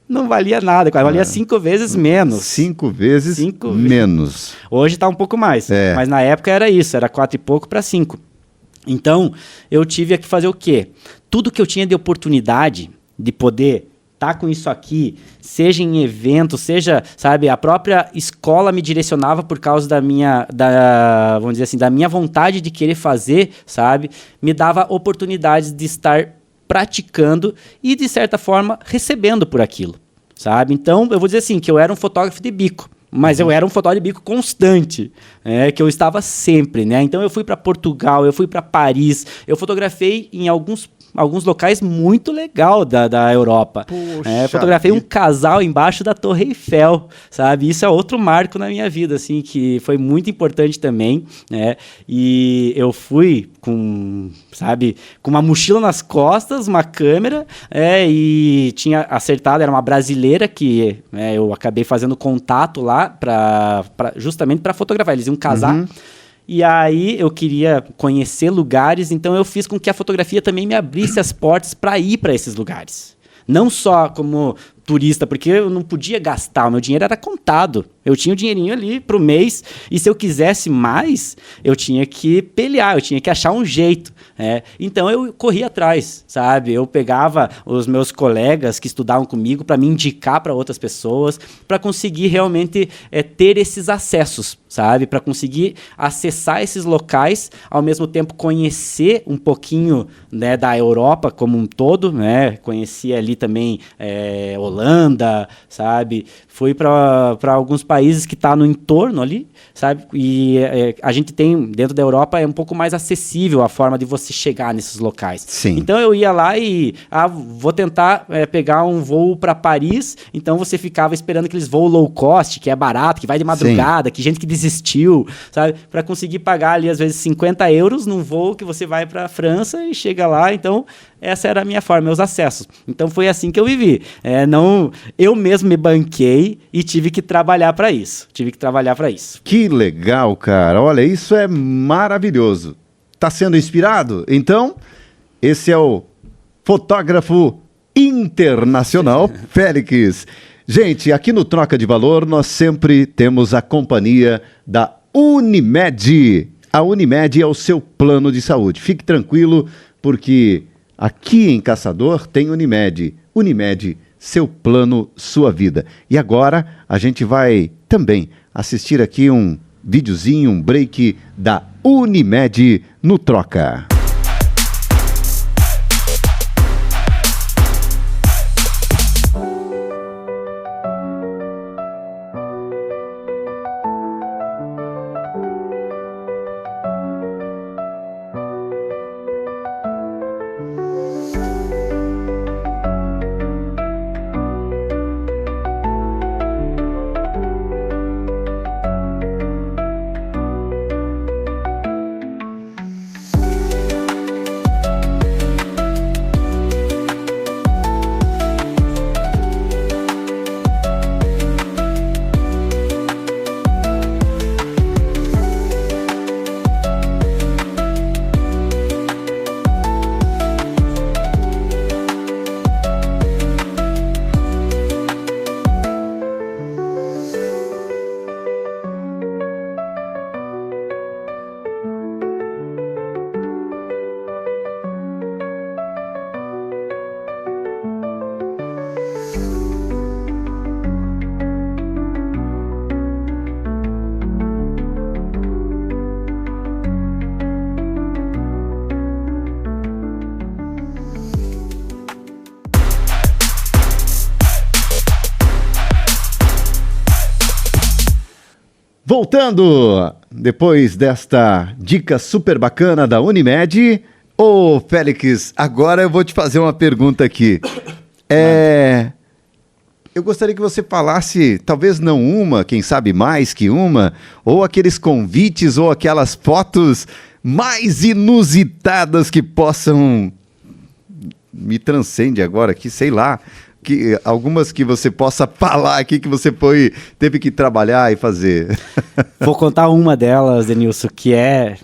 não valia nada, valia 5 vezes menos. 5 vezes menos. Hoje está um pouco mais, mas na época era isso, era 4 e pouco para 5. Então, eu tive que fazer o quê? Tudo que eu tinha de oportunidade de poder estar com isso aqui, seja em evento, seja, sabe, a própria escola me direcionava por causa vamos dizer assim, da minha vontade de querer fazer, sabe, me dava oportunidades de estar praticando e, de certa forma, recebendo por aquilo, sabe? Então, eu vou dizer assim, que eu era um fotógrafo de bico, mas eu era um fotógrafo de bico constante, que eu estava sempre, né? Então, eu fui para Portugal, eu fui para Paris, eu fotografei em alguns locais muito legal da Europa. Fotografei um casal embaixo da Torre Eiffel, sabe? Isso é outro marco na minha vida, assim, que foi muito importante também, né? E eu fui com uma mochila nas costas, uma câmera, e tinha acertado, era uma brasileira que eu acabei fazendo contato lá justamente para fotografar. Eles iam casar. E aí eu queria conhecer lugares, então eu fiz com que a fotografia também me abrisse as portas para ir para esses lugares. Não só como turista, porque eu não podia gastar, o meu dinheiro era contado. Eu tinha o dinheirinho ali pro mês, e se eu quisesse mais, eu tinha que pelear, eu tinha que achar um jeito. Então eu corria atrás, sabe? Eu pegava os meus colegas que estudavam comigo para me indicar para outras pessoas, para conseguir realmente ter esses acessos, sabe? Para conseguir acessar esses locais, ao mesmo tempo conhecer um pouquinho, né, da Europa como um todo, né? Conheci ali também Holanda, sabe? Fui para alguns países que tá no entorno ali, sabe? E a gente tem, dentro da Europa, é um pouco mais acessível a forma de você chegar nesses locais. Sim. Então eu ia lá e vou tentar pegar um voo para Paris, então você ficava esperando aqueles voos low cost, que é barato, que vai de madrugada, que gente que desistiu, sabe? Para conseguir pagar ali, às vezes, 50 euros num voo que você vai para a França e chega lá, então essa era a minha forma, meus acessos. Então foi assim que eu vivi. Eu mesmo me banquei e tive que trabalhar para isso. Que legal, cara. Olha, isso é maravilhoso. Tá sendo inspirado? Então, esse é o fotógrafo internacional Félix. Gente, aqui no Troca de Valor nós sempre temos a companhia da Unimed. A Unimed é o seu plano de saúde. Fique tranquilo, porque aqui em Caçador tem Unimed. Unimed, seu plano, sua vida. E agora a gente vai também assistir aqui um videozinho, um break da Unimed no Troca. Voltando, depois desta dica super bacana da Unimed, ô Félix, agora eu vou te fazer uma pergunta aqui. Eu gostaria que você falasse, talvez não uma, quem sabe mais que uma, ou aqueles convites ou aquelas fotos mais inusitadas que possam... Me transcende agora aqui, sei lá... algumas que você possa falar aqui que você teve que trabalhar e fazer. Vou contar uma delas, Denilson, que é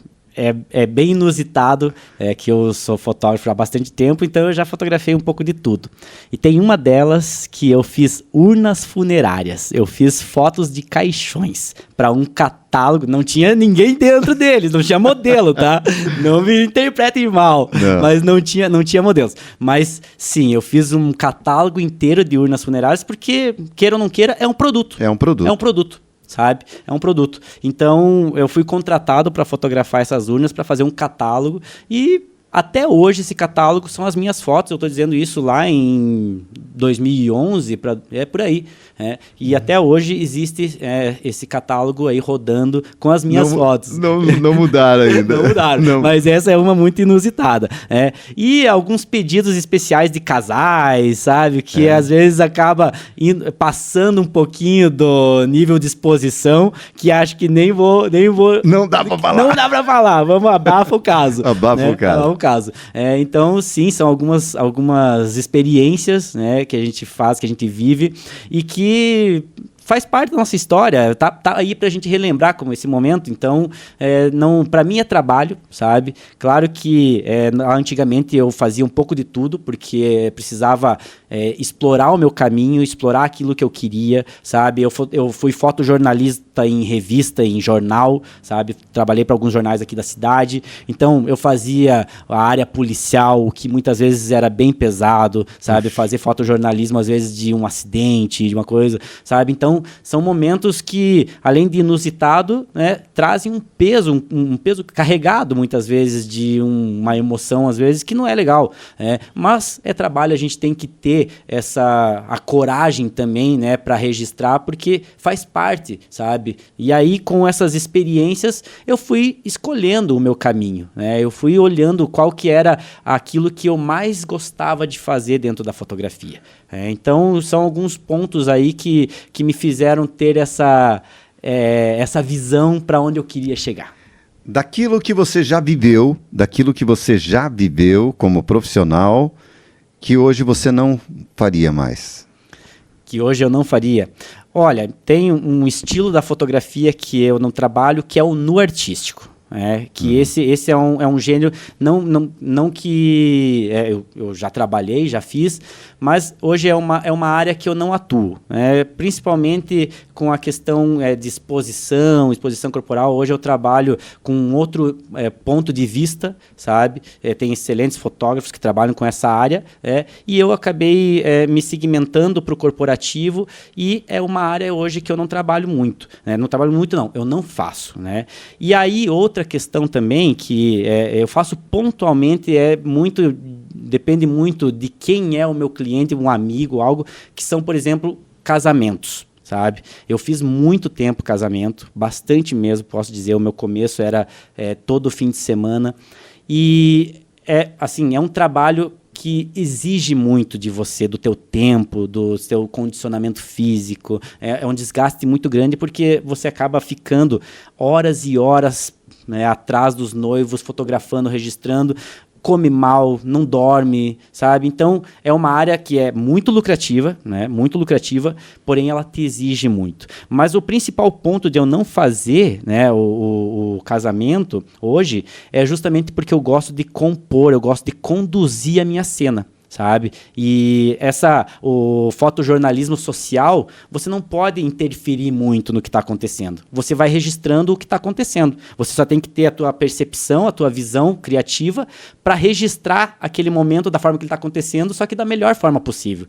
bem inusitado, que eu sou fotógrafo há bastante tempo, então eu já fotografei um pouco de tudo. E tem uma delas que eu fiz urnas funerárias, eu fiz fotos de caixões para um catálogo, não tinha ninguém dentro deles, não tinha modelo, tá? Não me interpretem mal, mas não tinha modelos. Mas sim, eu fiz um catálogo inteiro de urnas funerárias porque, queira ou não queira, é um produto. É um produto. Sabe? É um produto. Então, eu fui contratado para fotografar essas urnas, para fazer um catálogo e até hoje esse catálogo são as minhas fotos. Eu estou dizendo isso lá em 2011, por aí. E até hoje existe esse catálogo aí rodando com as minhas fotos. Não mudaram ainda. Não mudaram, não. Mas essa é uma muito inusitada. E alguns pedidos especiais de casais, sabe? Que às vezes acaba passando um pouquinho do nível de exposição, que acho que nem vou... Não dá pra falar. Não dá pra falar. Vamos, abafa o caso. Abafa o caso. Então, sim, são algumas experiências, né, que a gente faz, que a gente vive e que faz parte da nossa história, tá aí pra gente relembrar como esse momento. Então, para mim é trabalho, sabe? Claro que antigamente eu fazia um pouco de tudo, porque precisava explorar o meu caminho, explorar aquilo que eu queria, sabe? Eu fui fotojornalista foto em revista, em jornal, sabe? Trabalhei para alguns jornais aqui da cidade. Então, eu fazia a área policial, que muitas vezes era bem pesado, sabe? Fazer fotojornalismo, às vezes, de um acidente, de uma coisa, sabe? Então, são momentos que, além de inusitado, né, trazem um peso, um peso carregado, muitas vezes, de uma emoção, às vezes, que não é legal. Mas é trabalho, a gente tem que ter a coragem também, né, para registrar, porque faz parte, sabe? E aí, com essas experiências, eu fui escolhendo o meu caminho, né? Eu fui olhando qual que era aquilo que eu mais gostava de fazer dentro da fotografia. Então, são alguns pontos aí que me fizeram ter essa visão para onde eu queria chegar. Daquilo que você já viveu como profissional, que hoje você não faria mais? Que hoje eu não faria? Olha, tem um estilo da fotografia que eu não trabalho, que é o nu artístico. Esse é um gênero, não que eu já trabalhei, já fiz, mas hoje é uma área que eu não atuo, principalmente com a questão de exposição corporal. Hoje eu trabalho com um outro ponto de vista, sabe? Tem excelentes fotógrafos que trabalham com essa área, e eu acabei me segmentando para o corporativo, e é uma área hoje que eu não trabalho muito. Não trabalho muito, não, eu não faço. E aí, outra questão também que eu faço pontualmente, depende muito de quem é o meu cliente, um amigo, algo, que são, por exemplo, casamentos, sabe? Eu fiz muito tempo casamento, bastante mesmo, posso dizer. O meu começo era todo fim de semana, e é um trabalho que exige muito de você, do teu tempo, do seu condicionamento físico. É um desgaste muito grande, porque você acaba ficando horas e horas, atrás dos noivos, fotografando, registrando, come mal, não dorme, sabe? Então, é uma área que é muito lucrativa, muito lucrativa, porém ela te exige muito. Mas o principal ponto de eu não fazer, o casamento hoje, é justamente porque eu gosto de compor, eu gosto de conduzir a minha cena, sabe? E o fotojornalismo social, você não pode interferir muito no que está acontecendo. Você vai registrando o que está acontecendo. Você só tem que ter a tua percepção, a tua visão criativa para registrar aquele momento da forma que ele está acontecendo, só que da melhor forma possível,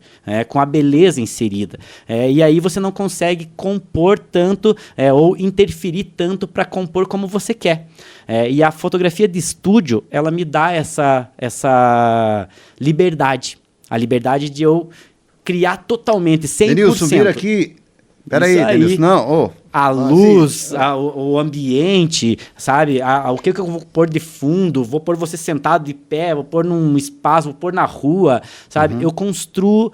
com a beleza inserida. E aí você não consegue compor tanto ou interferir tanto para compor como você quer. E a fotografia de estúdio, ela me dá essa liberdade. A liberdade de eu criar totalmente, 100%. Denilson, vira aqui. Peraí, Denilson, não. A luz, o ambiente, sabe? O que eu vou pôr de fundo? Vou pôr você sentado de pé, vou pôr num espaço, vou pôr na rua, sabe? Eu construo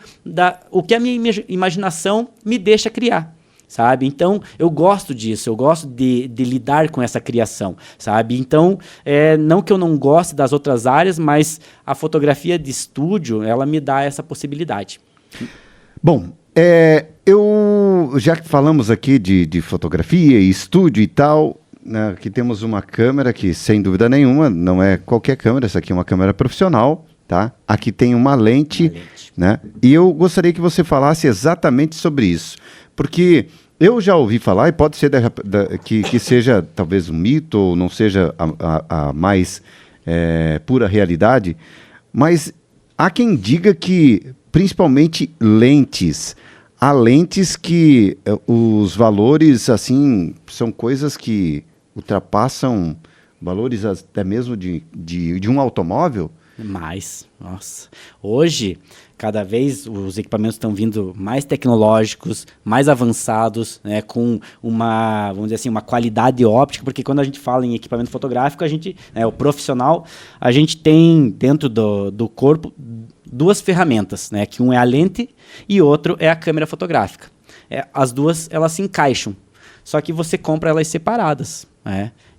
o que a minha imaginação me deixa criar. Sabe? Então, eu gosto disso, eu gosto de lidar com essa criação, sabe? Então, não que eu não goste das outras áreas, mas a fotografia de estúdio, ela me dá essa possibilidade. Bom, já que falamos aqui de fotografia e estúdio e tal, aqui temos uma câmera que, sem dúvida nenhuma, não é qualquer câmera, essa aqui é uma câmera profissional, tá? Aqui tem uma lente. Né? E eu gostaria que você falasse exatamente sobre isso. Porque eu já ouvi falar, e pode ser que seja talvez um mito, ou não seja a mais pura realidade, mas há quem diga que, principalmente lentes, há lentes que os valores, assim, são coisas que ultrapassam valores até mesmo de um automóvel. Nossa. Hoje, cada vez os equipamentos estão vindo mais tecnológicos, mais avançados, com vamos dizer assim, uma qualidade óptica, porque quando a gente fala em equipamento fotográfico, o profissional, a gente tem dentro do corpo duas ferramentas, que um é a lente e outro é a câmera fotográfica. As duas, elas se encaixam, só que você compra elas separadas.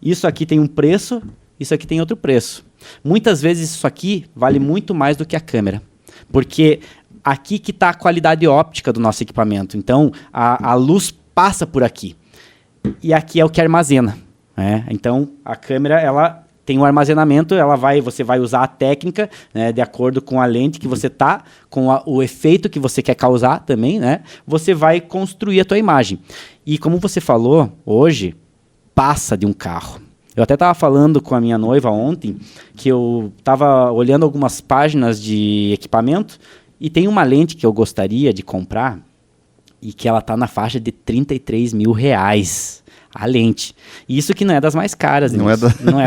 Isso aqui tem um preço, isso aqui tem outro preço. Muitas vezes isso aqui vale muito mais do que a câmera, porque aqui que está a qualidade óptica do nosso equipamento. Então, a luz passa por aqui, e aqui é o que armazena. Então, a câmera, ela tem o armazenamento, você vai usar a técnica, né, de acordo com a lente que você tá, com o efeito que você quer causar também, né? Você vai construir a tua imagem. E como você falou, hoje passa de um carro. Eu até estava falando com a minha noiva ontem, que eu estava olhando algumas páginas de equipamento e tem uma lente que eu gostaria de comprar e que ela está na faixa de R$33 mil. A lente. Isso que não é das mais caras, não é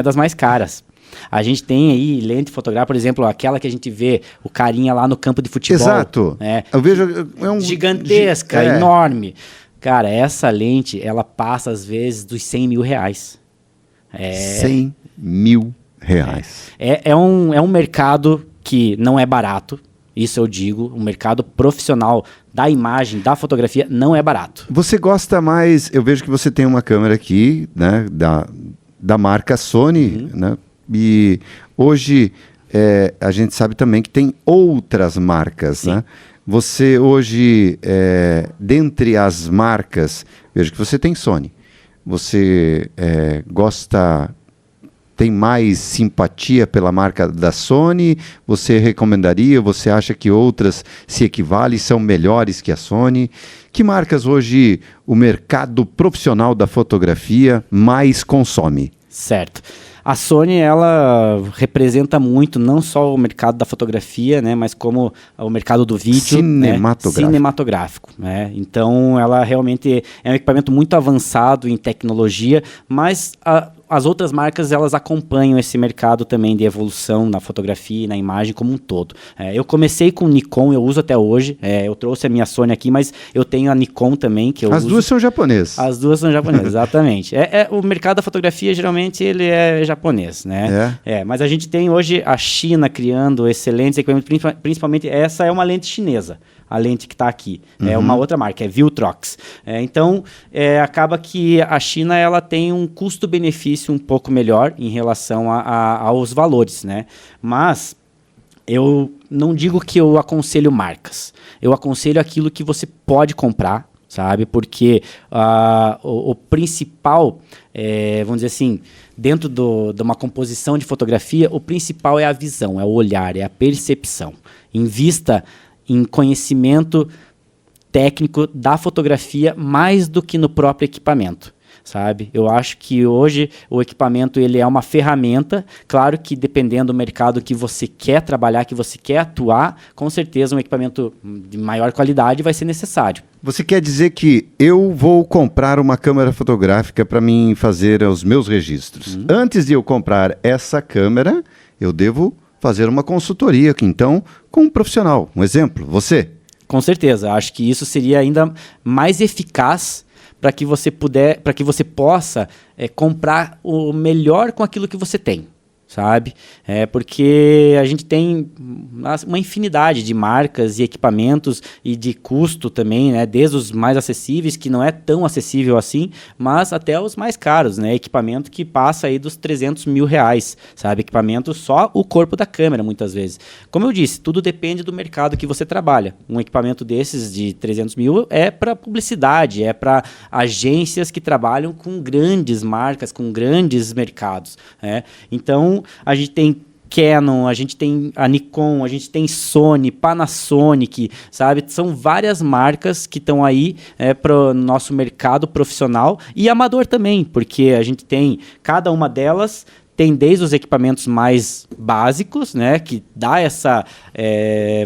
das mais caras. A gente tem aí lente fotográfica, por exemplo, aquela que a gente vê o carinha lá no campo de futebol. Exato. Né? Eu vejo gigantesca, enorme. Cara, essa lente, ela passa às vezes dos R$100 mil. R$100 mil. É um mercado que não é barato. Isso eu digo, o mercado profissional da imagem, da fotografia, não é barato. Você gosta mais, eu vejo que você tem uma câmera aqui, né, da marca Sony, né, e hoje a gente sabe também que tem outras marcas, né? Você hoje, dentre as marcas, vejo que você tem Sony, você tem mais simpatia pela marca da Sony? Você recomendaria? Você acha que outras se equivalem, são melhores que a Sony? Que marcas hoje o mercado profissional da fotografia mais consome? Certo. A Sony, ela representa muito, não só o mercado da fotografia, né, mas como o mercado do vídeo. Cinematográfico. Né? Então, ela realmente é um equipamento muito avançado em tecnologia, mas as outras marcas, elas acompanham esse mercado também de evolução na fotografia e na imagem como um todo. Eu comecei com Nikon, eu uso até hoje, eu trouxe a minha Sony aqui, mas eu tenho a Nikon também, que eu uso. Duas são japonesas. As duas são japonesas, exatamente. O mercado da fotografia, geralmente, ele é japonês, né? Mas a gente tem hoje a China criando excelentes equipamentos, principalmente essa é uma lente chinesa. A lente que está aqui. É uma outra marca, é Viltrox. Então, acaba que a China ela tem um custo-benefício um pouco melhor em relação aos valores, né? Mas eu não digo que eu aconselho marcas. Eu aconselho aquilo que você pode comprar, sabe? Porque o principal, vamos dizer assim, dentro de uma composição de fotografia, o principal é a visão, é o olhar, é a percepção. Invista em conhecimento técnico da fotografia mais do que no próprio equipamento, sabe? Eu acho que hoje o equipamento ele é uma ferramenta, claro que dependendo do mercado que você quer trabalhar, que você quer atuar, com certeza um equipamento de maior qualidade vai ser necessário. Você quer dizer que eu vou comprar uma câmera fotográfica para mim fazer os meus registros. Antes de eu comprar essa câmera, eu devo fazer uma consultoria, então, com um profissional. Um exemplo, você. Com certeza. Acho que isso seria ainda mais eficaz para que você possa comprar o melhor com aquilo que você tem, sabe? Porque a gente tem uma infinidade de marcas e equipamentos e de custo também, né? Desde os mais acessíveis, que não é tão acessível assim, mas até os mais caros, né? Equipamento que passa aí dos R$300 mil, sabe? Equipamento só o corpo da câmera, muitas vezes. Como eu disse, tudo depende do mercado que você trabalha. Um equipamento desses de 300 mil é para publicidade, é para agências que trabalham com grandes marcas, com grandes mercados, né? Então, a gente tem Canon, a gente tem a Nikon, a gente tem Sony, Panasonic, sabe? São várias marcas que estão aí para o nosso mercado profissional e amador também, porque a gente tem cada uma delas. Tem desde os equipamentos mais básicos, né, que dá essa...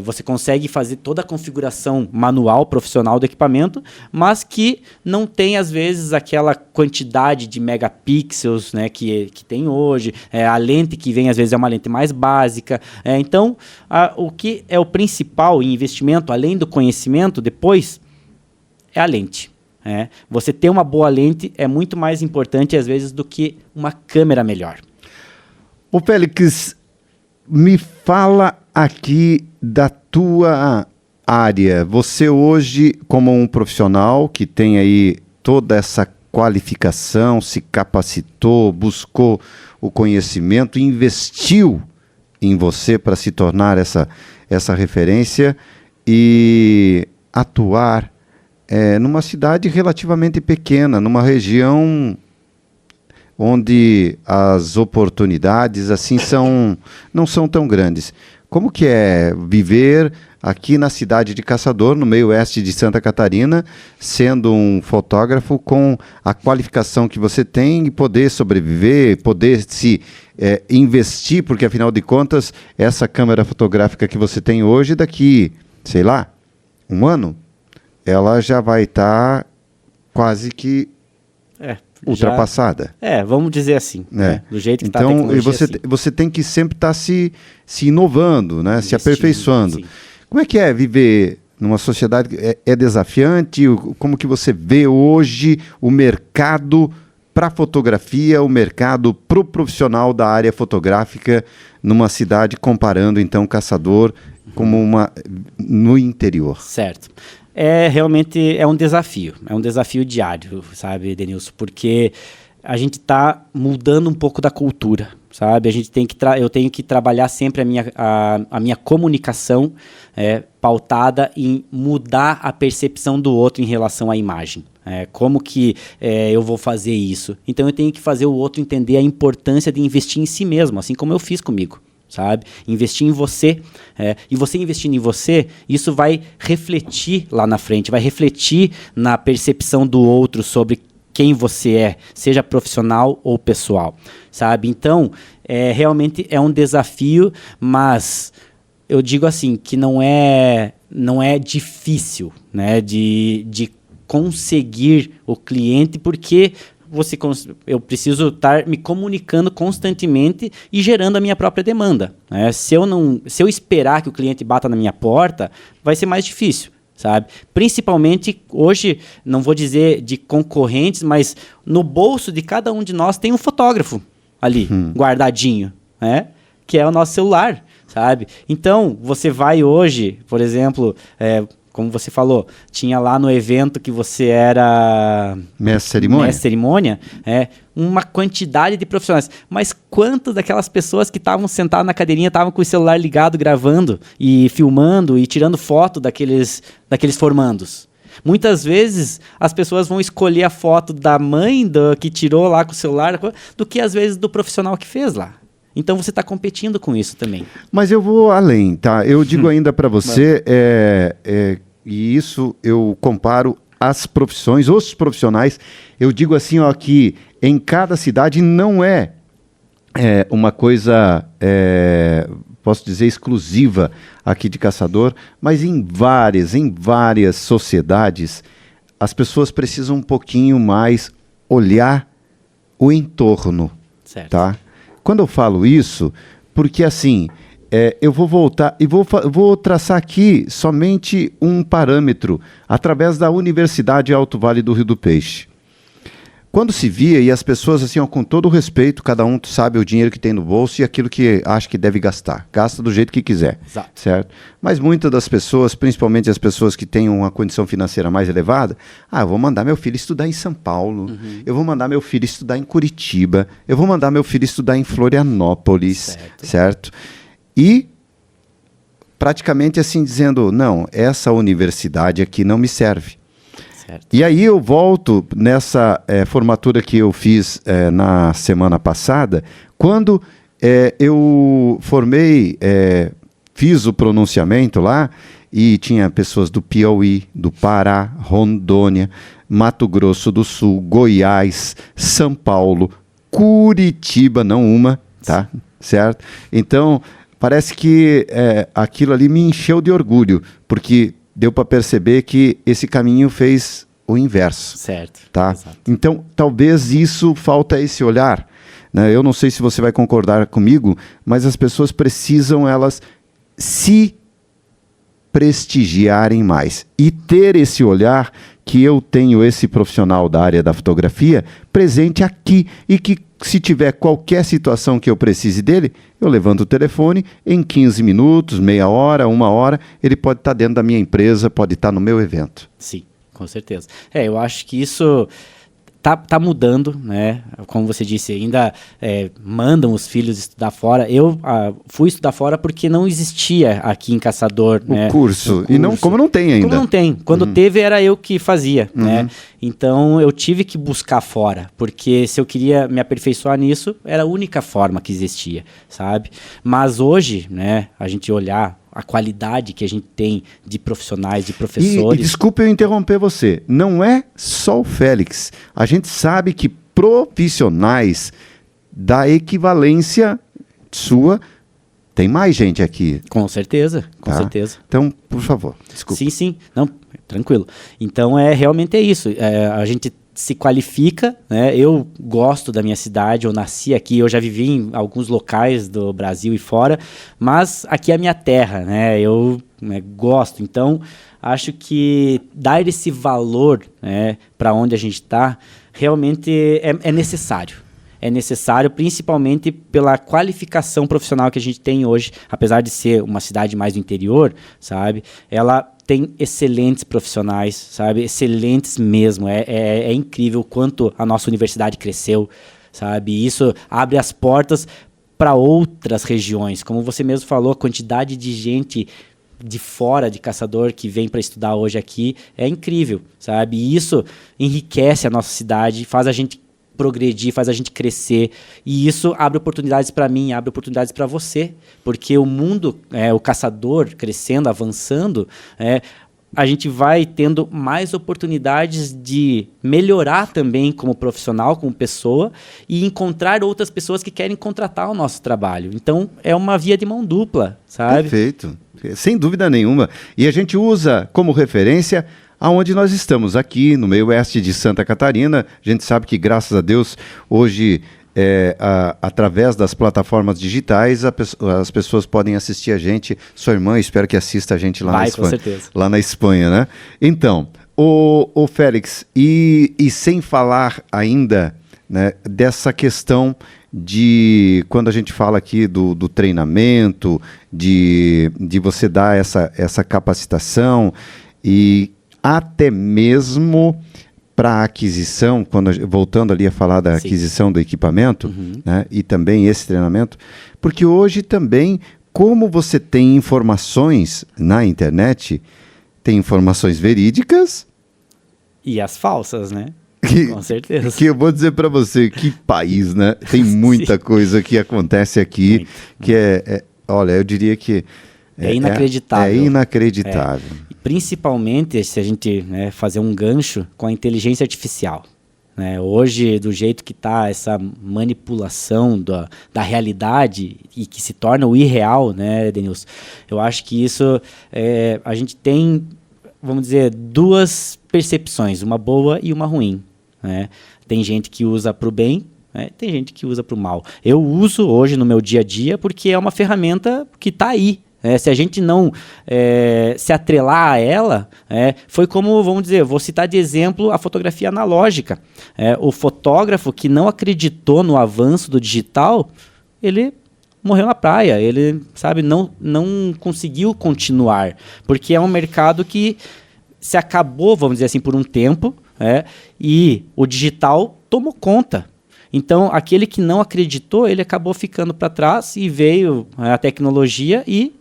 você consegue fazer toda a configuração manual, profissional do equipamento, mas que não tem, às vezes, aquela quantidade de megapixels, né, que tem hoje. A lente que vem, às vezes, é uma lente mais básica. Então, o que é o principal em investimento, além do conhecimento, depois, é a lente. Você ter uma boa lente é muito mais importante, às vezes, do que uma câmera melhor. Ô Félix, me fala aqui da tua área. Você hoje, como um profissional que tem aí toda essa qualificação, se capacitou, buscou o conhecimento, investiu em você para se tornar essa referência e atuar numa cidade relativamente pequena, numa região onde as oportunidades assim não são tão grandes. Como que é viver aqui na cidade de Caçador, no meio oeste de Santa Catarina, sendo um fotógrafo com a qualificação que você tem e poder sobreviver, poder se investir, porque afinal de contas, essa câmera fotográfica que você tem hoje, daqui, sei lá, um ano, ela já vai estar quase que ultrapassada. Vamos dizer assim, né? Do jeito que está a tecnologia. Então, você tem que sempre estar se inovando, né? Se aperfeiçoando. Sim. Como é que é viver numa sociedade? É desafiante? Como que você vê hoje o mercado para fotografia, o mercado para o profissional da área fotográfica numa cidade, comparando então Caçador como no interior? Certo. Realmente é um desafio diário, sabe, Denilson? Porque a gente está mudando um pouco da cultura, sabe? Eu tenho que trabalhar sempre a minha comunicação pautada em mudar a percepção do outro em relação à imagem. Como que eu vou fazer isso? Então eu tenho que fazer o outro entender a importância de investir em si mesmo, assim como eu fiz comigo. Sabe? Investir em você, e você investindo em você, isso vai refletir lá na frente, vai refletir na percepção do outro sobre quem você é, seja profissional ou pessoal, sabe? Então, realmente é um desafio, mas eu digo assim, que não é difícil, né, de conseguir o cliente, porque eu preciso estar me comunicando constantemente e gerando a minha própria demanda. Né? Se eu esperar que o cliente bata na minha porta, vai ser mais difícil, sabe? Principalmente hoje, não vou dizer de concorrentes, mas no bolso de cada um de nós tem um fotógrafo ali, guardadinho, né? Que é o nosso celular, sabe? Então, você vai hoje, por exemplo, como você falou, tinha lá no evento que você era mestre de cerimônia, uma quantidade de profissionais. Mas quantas daquelas pessoas que estavam sentadas na cadeirinha estavam com o celular ligado, gravando e filmando e tirando foto daqueles formandos? Muitas vezes as pessoas vão escolher a foto da mãe que tirou lá com o celular do que às vezes do profissional que fez lá. Então você está competindo com isso também. Mas eu vou além, tá? Eu digo ainda para você, e isso eu comparo as profissões, os profissionais. Eu digo assim, ó, que em cada cidade não é uma coisa, posso dizer, exclusiva aqui de Caçador, mas em várias sociedades, as pessoas precisam um pouquinho mais olhar o entorno, certo. Tá? Quando eu falo isso, porque assim, eu vou voltar e vou traçar aqui somente um parâmetro através da Universidade Alto Vale do Rio do Peixe. Quando se via, e as pessoas, assim, ó, com todo o respeito, cada um sabe o dinheiro que tem no bolso e aquilo que acha que deve gastar. Gasta do jeito que quiser. Exato. Certo? Mas muitas das pessoas, principalmente as pessoas que têm uma condição financeira mais elevada, eu vou mandar meu filho estudar em São Paulo, eu vou mandar meu filho estudar em Curitiba, eu vou mandar meu filho estudar em Florianópolis, certo? E praticamente assim dizendo, não, essa universidade aqui não me serve. Certo. E aí eu volto nessa formatura que eu fiz na semana passada, quando eu formei, fiz o pronunciamento lá, e tinha pessoas do Piauí, do Pará, Rondônia, Mato Grosso do Sul, Goiás, São Paulo, Curitiba, não uma, tá? Certo? Então, parece que aquilo ali me encheu de orgulho, porque deu para perceber que esse caminho fez o inverso. Certo. Tá? Exato. Então, talvez falta esse olhar. Né? Eu não sei se você vai concordar comigo, mas as pessoas precisam, elas se prestigiarem mais. E ter esse olhar que eu tenho, esse profissional da área da fotografia, presente aqui, e que se tiver qualquer situação que eu precise dele, eu levanto o telefone, em 15 minutos, meia hora, 1 hora, ele pode estar dentro da minha empresa, pode estar no meu evento. Sim, com certeza. Eu acho que isso Tá mudando, né? Como você disse, ainda mandam os filhos estudar fora. Eu fui estudar fora porque não existia aqui em Caçador, né? Curso. E não, como não tem ainda. Como não tem. Quando teve, era eu que fazia, né? Então, eu tive que buscar fora, porque se eu queria me aperfeiçoar nisso, era a única forma que existia, sabe? Mas hoje, né, a gente olhar a qualidade que a gente tem de profissionais, de professores... E desculpe eu interromper você, não é só o Félix. A gente sabe que profissionais da equivalência sua, tem mais gente aqui. Com certeza, com certeza. Então, por favor, desculpe. Sim. Não, tranquilo. Então, realmente é isso. A gente se qualifica, né? Eu gosto da minha cidade, eu nasci aqui, eu já vivi em alguns locais do Brasil e fora, mas aqui é a minha terra, né? Eu gosto, então acho que dar esse valor, né, para onde a gente está, realmente é necessário. É necessário, principalmente pela qualificação profissional que a gente tem hoje, apesar de ser uma cidade mais do interior, sabe? Ela tem excelentes profissionais, sabe? Excelentes mesmo. É incrível o quanto a nossa universidade cresceu, sabe? E isso abre as portas para outras regiões. Como você mesmo falou, a quantidade de gente de fora de Caçador que vem para estudar hoje aqui é incrível, sabe? E isso enriquece a nossa cidade, faz a gente progredir, faz a gente crescer, e isso abre oportunidades para mim, abre oportunidades para você, porque o mundo, o caçador crescendo, avançando, a gente vai tendo mais oportunidades de melhorar também como profissional, como pessoa, e encontrar outras pessoas que querem contratar o nosso trabalho. Então, é uma via de mão dupla, sabe? Perfeito, sem dúvida nenhuma. E a gente usa como referência aonde nós estamos, aqui no meio oeste de Santa Catarina. A gente sabe que, graças a Deus, hoje, através das plataformas digitais, as pessoas podem assistir a gente. Sua irmã, espero que assista a gente lá na Espanha. Com certeza. Lá na Espanha, né? Então, o Félix, e sem falar ainda, né, dessa questão de, quando a gente fala aqui do treinamento, de você dar essa capacitação, e até mesmo para a aquisição, voltando ali a falar da aquisição do equipamento, né, e também esse treinamento, porque hoje também, como você tem informações na internet, tem informações verídicas... E as falsas, né? Com certeza. Que eu vou dizer para você, que país, né? Tem muita coisa que acontece aqui, que olha, eu diria que... É inacreditável. É inacreditável. Principalmente se a gente fazer um gancho com a inteligência artificial. Né? Hoje, do jeito que está essa manipulação da realidade e que se torna o irreal, né, Denilson? Eu acho que isso, a gente tem, vamos dizer, duas percepções, uma boa e uma ruim. Né? Tem gente que usa para o bem, tem gente que usa para o mal. Eu uso hoje no meu dia a dia porque é uma ferramenta que está aí. Se a gente não se atrelar a ela, foi como, vamos dizer, vou citar de exemplo a fotografia analógica. O fotógrafo que não acreditou no avanço do digital, ele morreu na praia, ele, sabe, não conseguiu continuar, porque é um mercado que se acabou, vamos dizer assim, por um tempo, e o digital tomou conta. Então, aquele que não acreditou, ele acabou ficando para trás e veio a tecnologia e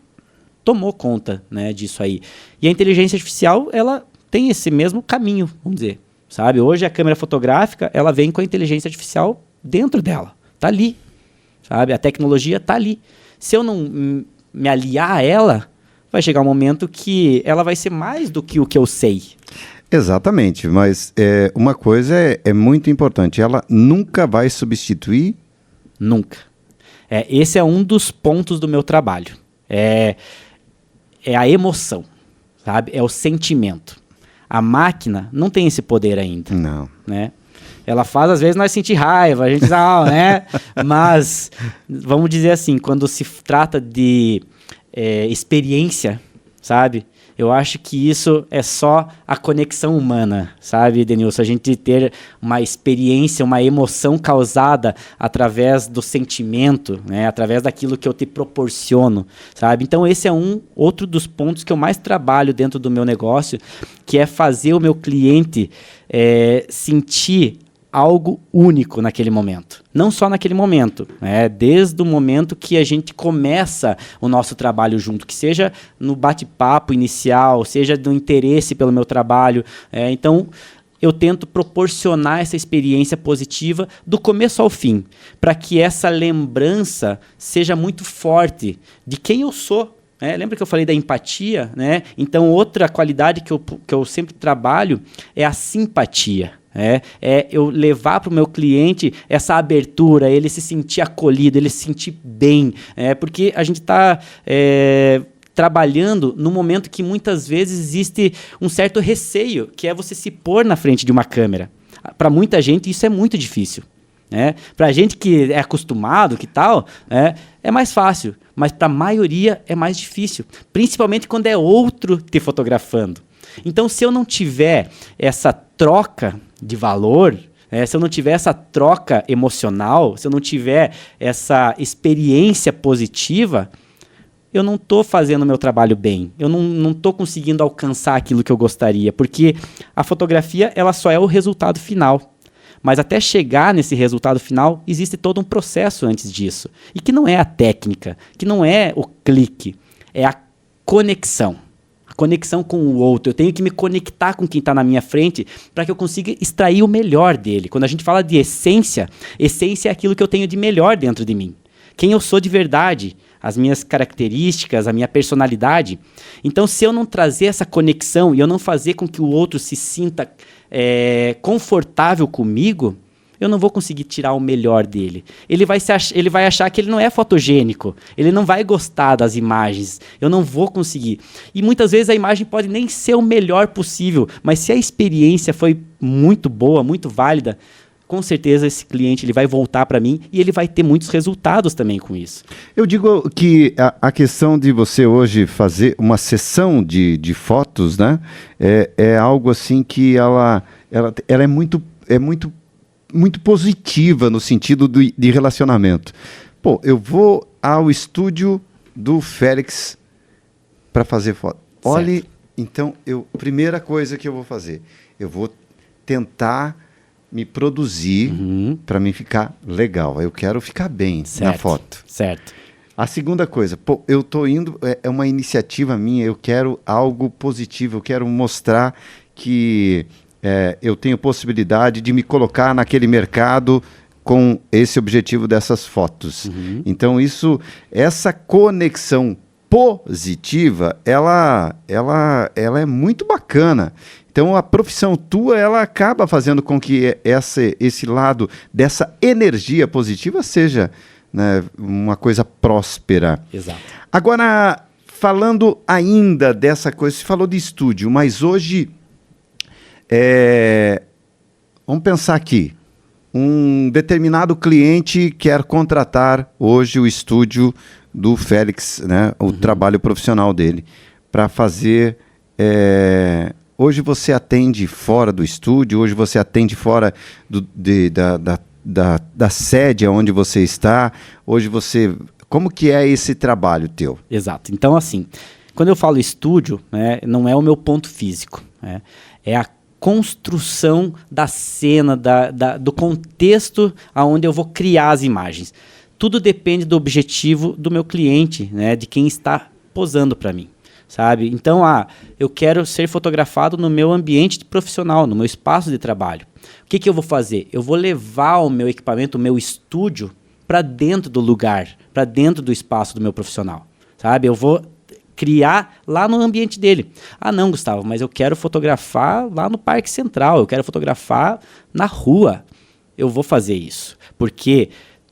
tomou conta, né, disso aí. E a inteligência artificial, ela tem esse mesmo caminho, vamos dizer, sabe? Hoje a câmera fotográfica, ela vem com a inteligência artificial dentro dela, tá ali, sabe? A tecnologia tá ali. Se eu não me aliar a ela, vai chegar um momento que ela vai ser mais do que o que eu sei. Exatamente, mas uma coisa é muito importante, ela nunca vai substituir? Nunca. Esse é um dos pontos do meu trabalho. É a emoção, sabe? É o sentimento. A máquina não tem esse poder ainda. Não. Né? Ela faz, às vezes, nós sentir raiva, a gente diz, né? Mas, vamos dizer assim, quando se trata de experiência, sabe? Eu acho que isso é só a conexão humana, sabe, Denilson? A gente ter uma experiência, uma emoção causada através do sentimento, né? Através daquilo que eu te proporciono, sabe? Então, esse é outro dos pontos que eu mais trabalho dentro do meu negócio, que é fazer o meu cliente sentir algo único naquele momento. Não só naquele momento, né? Desde o momento que a gente começa o nosso trabalho junto, que seja no bate-papo inicial, seja do interesse pelo meu trabalho. Então, eu tento proporcionar essa experiência positiva do começo ao fim, para que essa lembrança seja muito forte de quem eu sou. Lembra que eu falei da empatia? Né? Então, outra qualidade que eu sempre trabalho é a simpatia. Eu levar para o meu cliente essa abertura, ele se sentir acolhido, ele se sentir bem. Porque a gente está trabalhando no momento que muitas vezes existe um certo receio, que é você se pôr na frente de uma câmera. Para muita gente isso é muito difícil. Para a gente que é acostumado, que tal, é mais fácil, mas para a maioria é mais difícil, principalmente quando é outro te fotografando. Então, se eu não tiver essa troca de valor, se eu não tiver essa troca emocional, se eu não tiver essa experiência positiva, eu não estou fazendo o meu trabalho bem, eu não estou conseguindo alcançar aquilo que eu gostaria, porque a fotografia ela só é o resultado final. Mas até chegar nesse resultado final, existe todo um processo antes disso. E que não é a técnica, que não é o clique, é a conexão. A conexão com o outro. Eu tenho que me conectar com quem está na minha frente para que eu consiga extrair o melhor dele. Quando a gente fala de essência, essência é aquilo que eu tenho de melhor dentro de mim. Quem eu sou de verdade, as minhas características, a minha personalidade. Então, se eu não trazer essa conexão e eu não fazer com que o outro se sinta confortável comigo, eu não vou conseguir tirar o melhor dele. Ele vai achar que ele não é fotogênico, ele não vai gostar das imagens, eu não vou conseguir. E muitas vezes a imagem pode nem ser o melhor possível, mas se a experiência foi muito boa, muito válida, com certeza esse cliente ele vai voltar para mim e ele vai ter muitos resultados também com isso. Eu digo que a questão de você hoje fazer uma sessão de fotos, né, é algo assim que ela é muito positiva no sentido de relacionamento. Pô, eu vou ao estúdio do Félix para fazer foto. Olhe, então, primeira coisa que eu vou fazer, eu vou tentar me produzir para mim ficar legal. Eu quero ficar bem na foto. Certo. A segunda coisa, eu estou indo, é uma iniciativa minha, eu quero algo positivo, eu quero mostrar que eu tenho possibilidade de me colocar naquele mercado com esse objetivo dessas fotos. Então essa conexão positiva, ela é muito bacana. Então, a profissão tua, ela acaba fazendo com que esse lado dessa energia positiva seja, né, uma coisa próspera. Exato. Agora, falando ainda dessa coisa, você falou de estúdio, mas hoje, vamos pensar aqui, um determinado cliente quer contratar hoje o estúdio do Félix, né, o trabalho profissional dele, para fazer... Hoje você atende fora do estúdio, hoje você atende fora da sede onde você está, hoje você... Como que é esse trabalho teu? Exato. Então, assim, quando eu falo estúdio, né, não é o meu ponto físico, né, é a construção da cena, do contexto aonde eu vou criar as imagens. Tudo depende do objetivo do meu cliente, né, de quem está posando para mim. Sabe? Então, eu quero ser fotografado no meu ambiente profissional, no meu espaço de trabalho. O que eu vou fazer? Eu vou levar o meu equipamento, o meu estúdio, para dentro do lugar, para dentro do espaço do meu profissional. Sabe? Eu vou criar lá no ambiente dele. Não, Gustavo, mas eu quero fotografar lá no Parque Central, eu quero fotografar na rua. Eu vou fazer isso, porque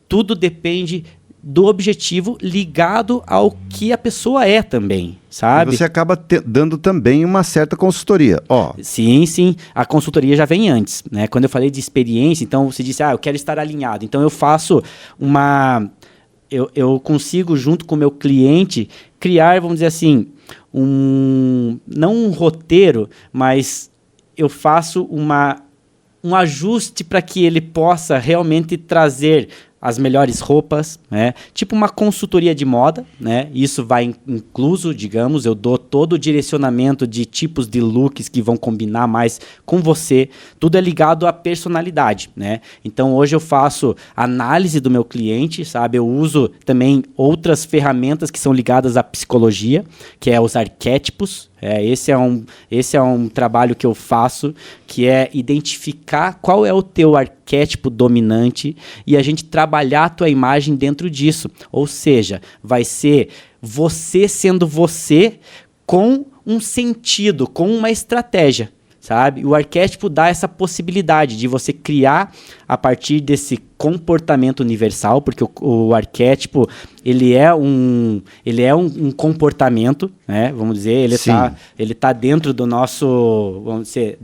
tudo depende do objetivo ligado ao que a pessoa é também, sabe? E você acaba dando também uma certa consultoria, Sim, sim. A consultoria já vem antes, né? Quando eu falei de experiência, então você disse, eu quero estar alinhado. Então eu faço eu consigo, junto com o meu cliente, criar, vamos dizer assim, não um roteiro, mas eu faço um ajuste para que ele possa realmente trazer as melhores roupas, né? Tipo uma consultoria de moda, né? Isso vai incluso, digamos, eu dou todo o direcionamento de tipos de looks que vão combinar mais com você. Tudo é ligado à personalidade, né? Então hoje eu faço análise do meu cliente, sabe? Eu uso também outras ferramentas que são ligadas à psicologia, que é os arquétipos. Esse é um trabalho que eu faço, que é identificar qual é o teu arquétipo dominante e a gente trabalhar a tua imagem dentro disso. Ou seja, vai ser você sendo você com um sentido, com uma estratégia. Sabe? O arquétipo dá essa possibilidade de você criar a partir desse comportamento universal, porque o arquétipo ele é um comportamento, né? Vamos dizer, ele tá dentro do nosso, vamos dizer,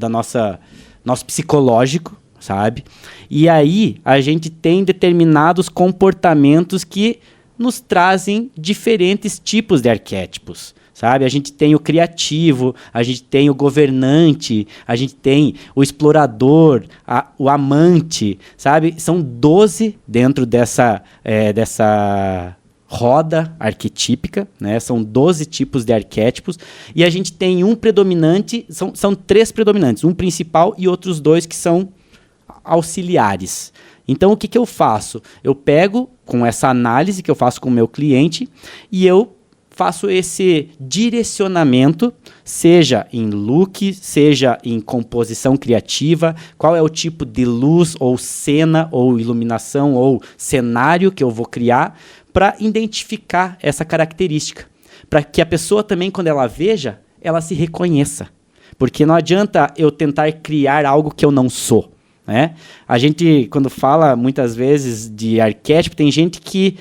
nosso psicológico, sabe? E aí a gente tem determinados comportamentos que nos trazem diferentes tipos de arquétipos. Sabe? A gente tem o criativo, a gente tem o governante, a gente tem o explorador, o amante, sabe? São 12 dentro dessa roda arquetípica, né? São 12 tipos de arquétipos e a gente tem um predominante, são 3 predominantes, um principal e outros 2 que são auxiliares. Então, o que eu faço? Eu pego com essa análise que eu faço com o meu cliente e eu faço esse direcionamento, seja em look, seja em composição criativa, qual é o tipo de luz ou cena ou iluminação ou cenário que eu vou criar para identificar essa característica. Para que a pessoa também, quando ela veja, ela se reconheça. Porque não adianta eu tentar criar algo que eu não sou. Né? A gente, quando fala muitas vezes de arquétipo, tem gente que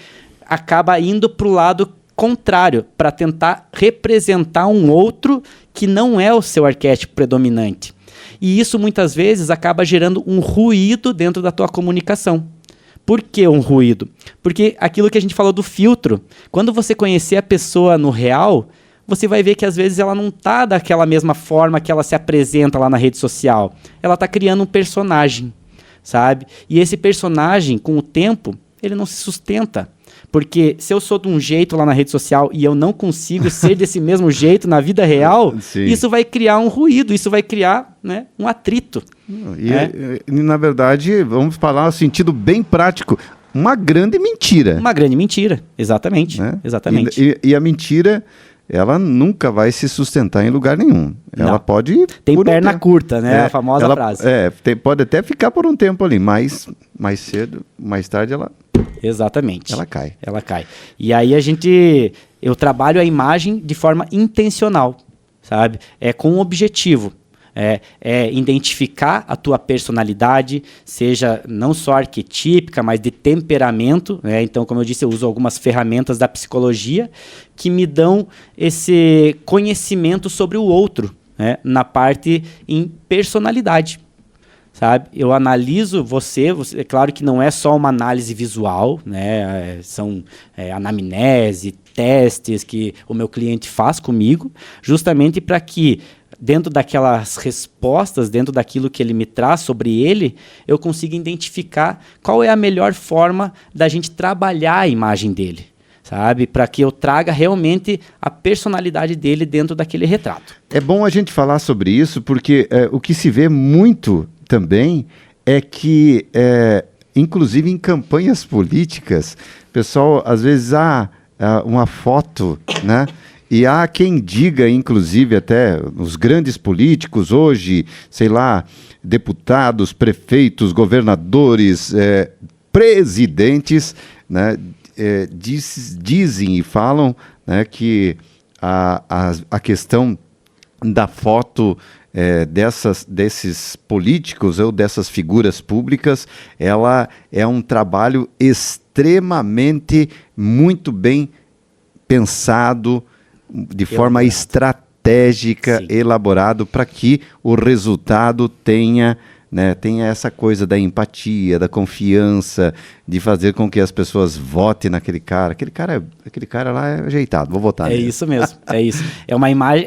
acaba indo para o lado contrário, para tentar representar um outro que não é o seu arquétipo predominante. E isso muitas vezes acaba gerando um ruído dentro da tua comunicação. Por que um ruído? Porque aquilo que a gente falou do filtro, quando você conhecer a pessoa no real, você vai ver que às vezes ela não está daquela mesma forma que ela se apresenta lá na rede social. Ela está criando um personagem, sabe? E esse personagem, com o tempo, ele não se sustenta. Porque se eu sou de um jeito lá na rede social e eu não consigo ser desse mesmo jeito na vida real, isso vai criar um ruído, isso vai criar, né, um atrito. E, na verdade, vamos falar no sentido bem prático, uma grande mentira. Uma grande mentira, exatamente. Né? Exatamente. E a mentira, ela nunca vai se sustentar em lugar nenhum. Ela não. pode... Tem perna curta, né? A famosa frase. Pode até ficar por um tempo ali, mas mais cedo, mais tarde ela... Exatamente. Ela cai. Ela cai. E aí eu trabalho a imagem de forma intencional, sabe? Com um objetivo. Identificar a tua personalidade, seja não só arquetípica, mas de temperamento, né? Então, como eu disse, eu uso algumas ferramentas da psicologia que me dão esse conhecimento sobre o outro, né? Na parte em personalidade. Sabe? Eu analiso você, é claro que não é só uma análise visual, né? São anamnese, testes que o meu cliente faz comigo, justamente para que, dentro daquelas respostas, dentro daquilo que ele me traz sobre ele, eu consiga identificar qual é a melhor forma da gente trabalhar a imagem dele, sabe? Para que eu traga realmente a personalidade dele dentro daquele retrato. É bom a gente falar sobre isso, porque o que se vê muito também é que, inclusive em campanhas políticas, o pessoal às vezes uma foto, né? E há quem diga, inclusive até os grandes políticos hoje, sei lá, deputados, prefeitos, governadores, presidentes, né? Dizem e falam, né, que a questão da foto desses políticos ou dessas figuras públicas, ela é um trabalho extremamente muito bem pensado, de forma estratégica, elaborado, para que o resultado tenha essa coisa da empatia, da confiança, de fazer com que as pessoas votem naquele cara. Aquele cara lá é ajeitado, vou votar nele. Isso mesmo, é isso. É uma imagem,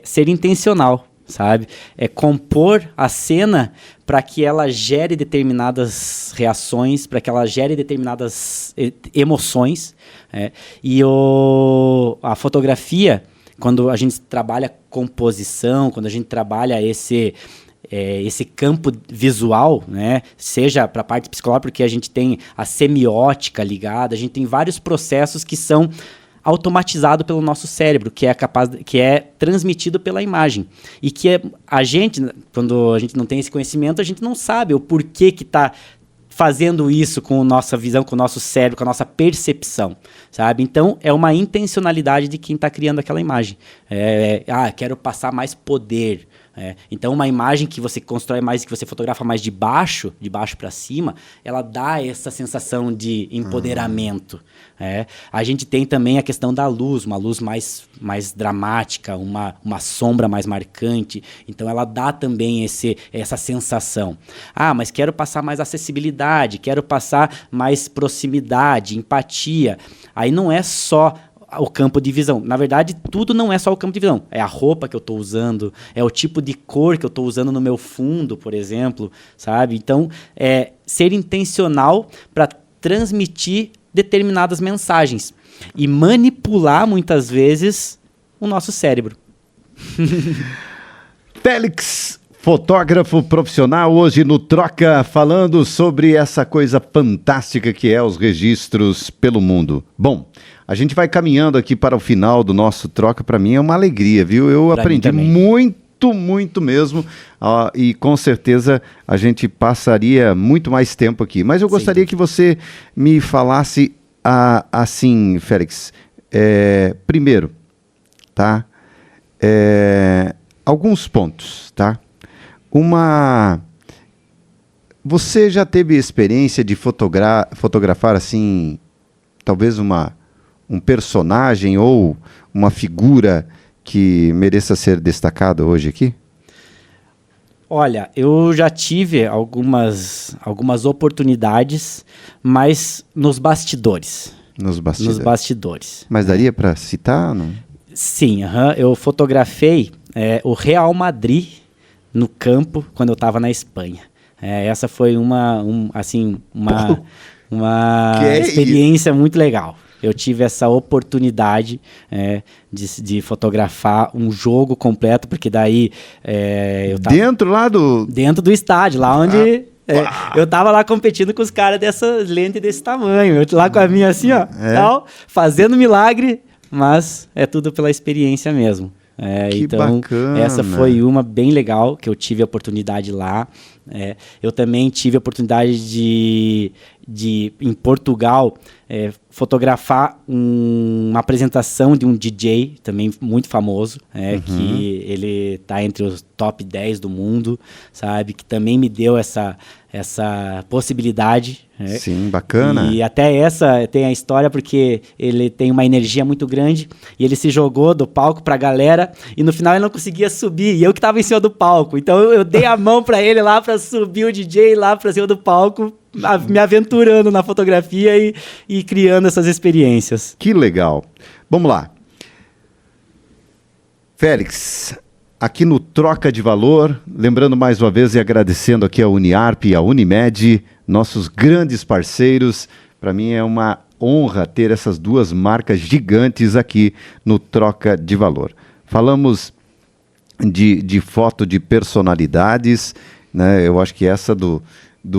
ser intencional, sabe? É compor a cena para que ela gere determinadas reações, para que ela gere determinadas emoções. E a fotografia, quando a gente trabalha composição, quando a gente trabalha esse campo visual, né? Seja para a parte psicológica, porque a gente tem a semiótica ligada, a gente tem vários processos que são automatizado pelo nosso cérebro, que é transmitido pela imagem. E que a gente, quando a gente não tem esse conhecimento, a gente não sabe o porquê que está fazendo isso com a nossa visão, com o nosso cérebro, com a nossa percepção, sabe? Então, é uma intencionalidade de quem está criando aquela imagem. Quero passar mais poder. Então, uma imagem que você constrói mais, que você fotografa mais de baixo para cima, ela dá essa sensação de empoderamento. A gente tem também a questão da luz, uma luz mais dramática, uma sombra mais marcante. Então, ela dá também essa sensação. Mas quero passar mais acessibilidade, quero passar mais proximidade, empatia. Aí não é só o campo de visão. Na verdade, tudo não é só o campo de visão. É a roupa que eu estou usando, é o tipo de cor que eu estou usando no meu fundo, por exemplo, sabe? Então, é ser intencional para transmitir determinadas mensagens e manipular, muitas vezes, o nosso cérebro. Félix, fotógrafo profissional, hoje no Troca, falando sobre essa coisa fantástica que é os registros pelo mundo. Bom, a gente vai caminhando aqui para o final do nosso Troca. Para mim é uma alegria, viu? Eu aprendi muito mesmo, e com certeza a gente passaria muito mais tempo aqui. Mas eu gostaria que você me falasse assim, Félix, primeiro, tá? Alguns pontos, tá? Você já teve experiência de fotografar assim, talvez um personagem ou uma figura que mereça ser destacada hoje aqui? Olha, eu já tive algumas oportunidades, mas nos bastidores. Nos bastidores. Mas daria para citar? Não? Sim, eu fotografei o Real Madrid no campo quando eu estava na Espanha. Essa foi uma experiência muito legal. Eu tive essa oportunidade de fotografar um jogo completo, porque daí eu tava dentro do estádio, lá onde eu tava lá competindo com os caras dessa lente desse tamanho. Eu lá com a minha assim, ó, tal, fazendo milagre, mas é tudo pela experiência mesmo. Que então, bacana. Essa foi uma bem legal, que eu tive a oportunidade lá. Eu também tive a oportunidade de em Portugal, fotografar uma apresentação de um DJ, também muito famoso, que ele está entre os top 10 do mundo, sabe? Que também me deu essa possibilidade. Sim, bacana. E até essa tem a história, porque ele tem uma energia muito grande e ele se jogou do palco pra galera e no final ele não conseguia subir, e eu que estava em cima do palco. Então eu dei a mão para ele lá para subir o DJ lá pra cima do palco, me aventurando na fotografia e criando essas experiências. Que legal. Vamos lá. Félix, aqui no Troca de Valor, lembrando mais uma vez e agradecendo aqui a Uniarp e a Unimed, nossos grandes parceiros. Para mim é uma honra ter essas duas marcas gigantes aqui no Troca de Valor. Falamos de foto de personalidades, né? Eu acho que essa do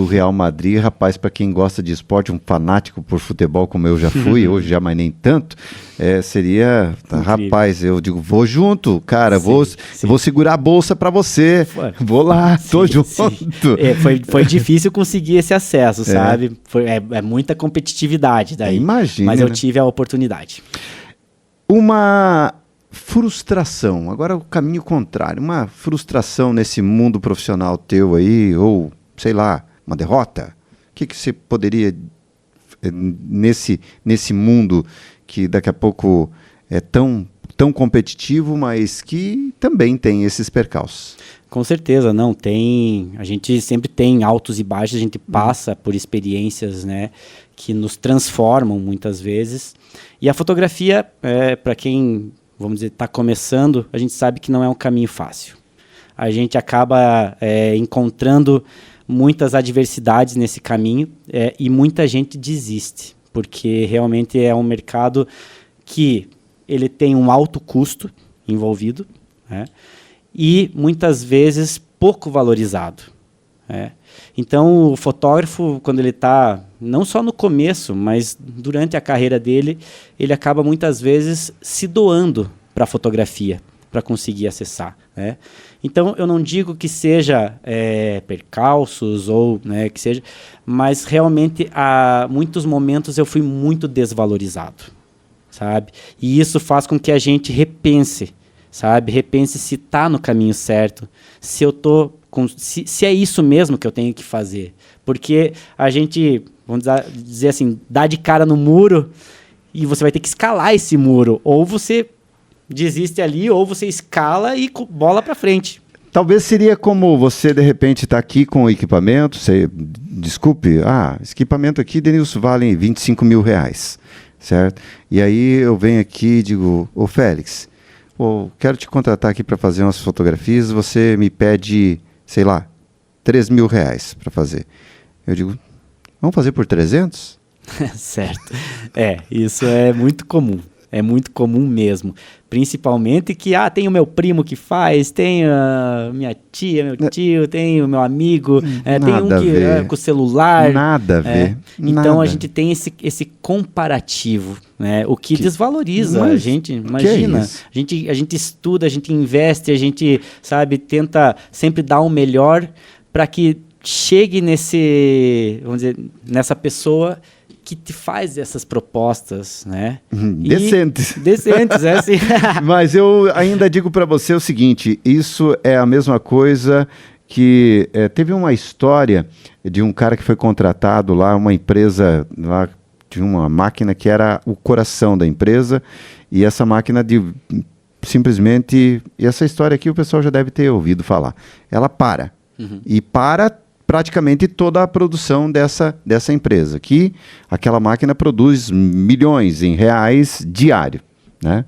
Real Madrid, rapaz, para quem gosta de esporte, um fanático por futebol como eu já fui, hoje já, mas nem tanto, seria, rapaz, eu digo, vou junto, cara, vou segurar a bolsa para você, vou lá, tô junto. Foi difícil conseguir esse acesso, sabe? É muita competitividade daí, imagina, mas eu tive a oportunidade. Uma frustração, agora o caminho contrário, uma frustração nesse mundo profissional teu aí, ou sei lá, uma derrota? O que você poderia, nesse mundo que daqui a pouco é tão competitivo, mas que também tem esses percalços? Com certeza, não, tem. A gente sempre tem altos e baixos, a gente passa por experiências, né, que nos transformam muitas vezes. E a fotografia, para quem, vamos dizer, está começando, a gente sabe que não é um caminho fácil. a gente acaba encontrando muitas adversidades nesse caminho e muita gente desiste, porque realmente é um mercado que ele tem um alto custo envolvido, né? E muitas vezes pouco valorizado. Então, o fotógrafo, quando ele está, não só no começo, mas durante a carreira dele, ele acaba muitas vezes se doando para a fotografia, para conseguir acessar, né? Então, eu não digo que seja percalços ou, né, que seja, mas realmente, há muitos momentos eu fui muito desvalorizado, sabe? E isso faz com que a gente repense, sabe? Repense se está no caminho certo, se eu estou... Se é isso mesmo que eu tenho que fazer. Porque a gente, vamos dizer assim, dá de cara no muro e você vai ter que escalar esse muro. Ou você desiste ali, ou você escala e bola para frente. Talvez seria como você, de repente, tá aqui com o equipamento, desculpe, esse equipamento aqui, Denilson, vale 25 mil reais, certo? E aí eu venho aqui e digo, ô Félix, quero te contratar aqui para fazer umas fotografias, você me pede... sei lá, 3 mil reais para fazer. Eu digo, vamos fazer por 300? Certo. Isso é muito comum. É muito comum mesmo. Principalmente que, tem o meu primo que faz, tem a minha tia, meu tio, tem o meu amigo, tem um que com o celular. Nada a ver. Então a gente tem esse comparativo, né? O que desvaloriza a gente. Imagina, a gente estuda, a gente investe, a gente, sabe, tenta sempre dar o melhor para que chegue nessa pessoa que te faz essas propostas, né? Decentes. Decentes, sim. Mas eu ainda digo para você o seguinte, isso é a mesma coisa que... teve uma história de um cara que foi contratado lá, uma empresa lá, tinha uma máquina que era o coração da empresa, e essa máquina simplesmente... E essa história aqui o pessoal já deve ter ouvido falar. Ela para. E para... praticamente toda a produção dessa empresa, que aquela máquina produz milhões em reais diário, né?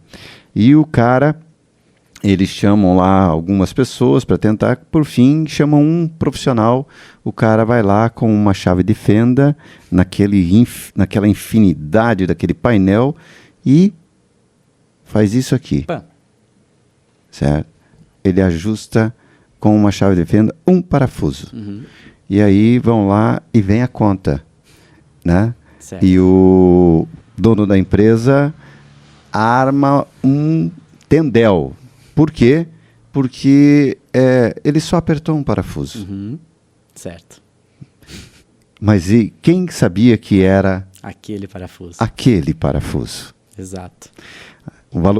E o cara, eles chamam lá algumas pessoas para tentar, por fim, chamam um profissional, o cara vai lá com uma chave de fenda, naquela infinidade daquele painel, e faz isso aqui, certo? Ele ajusta com uma chave de fenda um parafuso. E aí vão lá e vem a conta, né? Certo. E o dono da empresa arma um tendel. Por quê? Porque ele só apertou um parafuso. Certo. Mas e quem sabia que era... aquele parafuso. Aquele parafuso. Exato.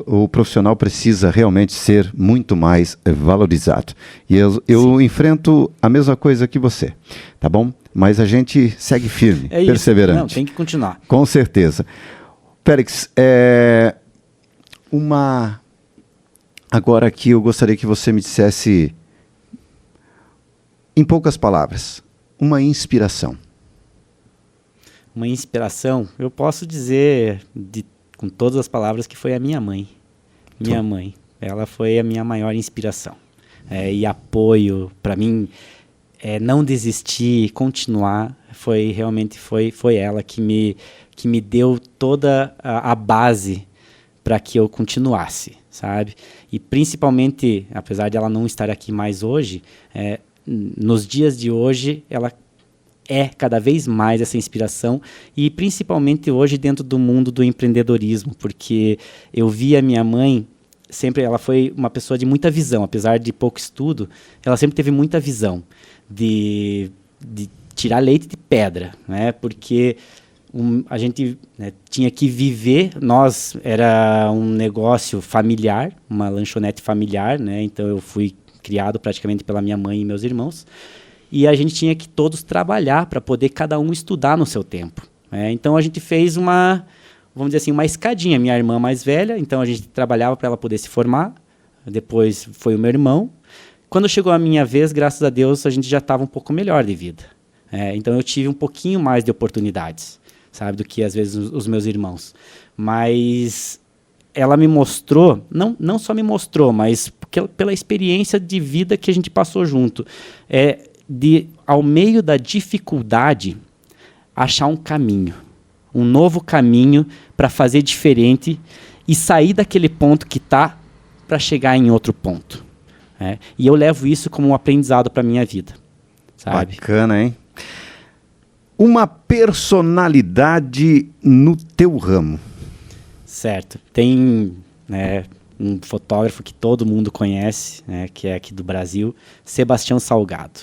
O profissional precisa realmente ser muito mais valorizado. E eu enfrento a mesma coisa que você, tá bom? Mas a gente segue firme, perseverante. Não, tem que continuar. Com certeza. Félix, agora aqui eu gostaria que você me dissesse, em poucas palavras, uma inspiração. Uma inspiração, eu posso dizer com todas as palavras que foi a minha mãe. Minha mãe. Ela foi a minha maior inspiração. E apoio para mim, não desistir, continuar, foi ela que me deu toda a base para que eu continuasse, sabe? E principalmente, apesar de ela não estar aqui mais hoje, nos dias de hoje, ela é cada vez mais essa inspiração, e principalmente hoje dentro do mundo do empreendedorismo, porque eu vi a minha mãe, sempre ela foi uma pessoa de muita visão, apesar de pouco estudo, ela sempre teve muita visão de tirar leite de pedra, né? Porque a gente, né, tinha que viver, era um negócio familiar, uma lanchonete familiar, né? Então eu fui criado praticamente pela minha mãe e meus irmãos, e a gente tinha que todos trabalhar para poder cada um estudar no seu tempo. Então a gente fez vamos dizer assim, uma escadinha. Minha irmã mais velha, então a gente trabalhava para ela poder se formar, depois foi o meu irmão. Quando chegou a minha vez, graças a Deus, a gente já estava um pouco melhor de vida. Então eu tive um pouquinho mais de oportunidades, sabe, do que às vezes os meus irmãos. Mas ela me mostrou, não só me mostrou, mas pela experiência de vida que a gente passou junto, ao meio da dificuldade, achar um caminho, um novo caminho para fazer diferente e sair daquele ponto que está para chegar em outro ponto. E eu levo isso como um aprendizado para a minha vida. Sabe? Bacana, hein? Uma personalidade no teu ramo. Certo. Tem um fotógrafo que todo mundo conhece, que é aqui do Brasil, Sebastião Salgado.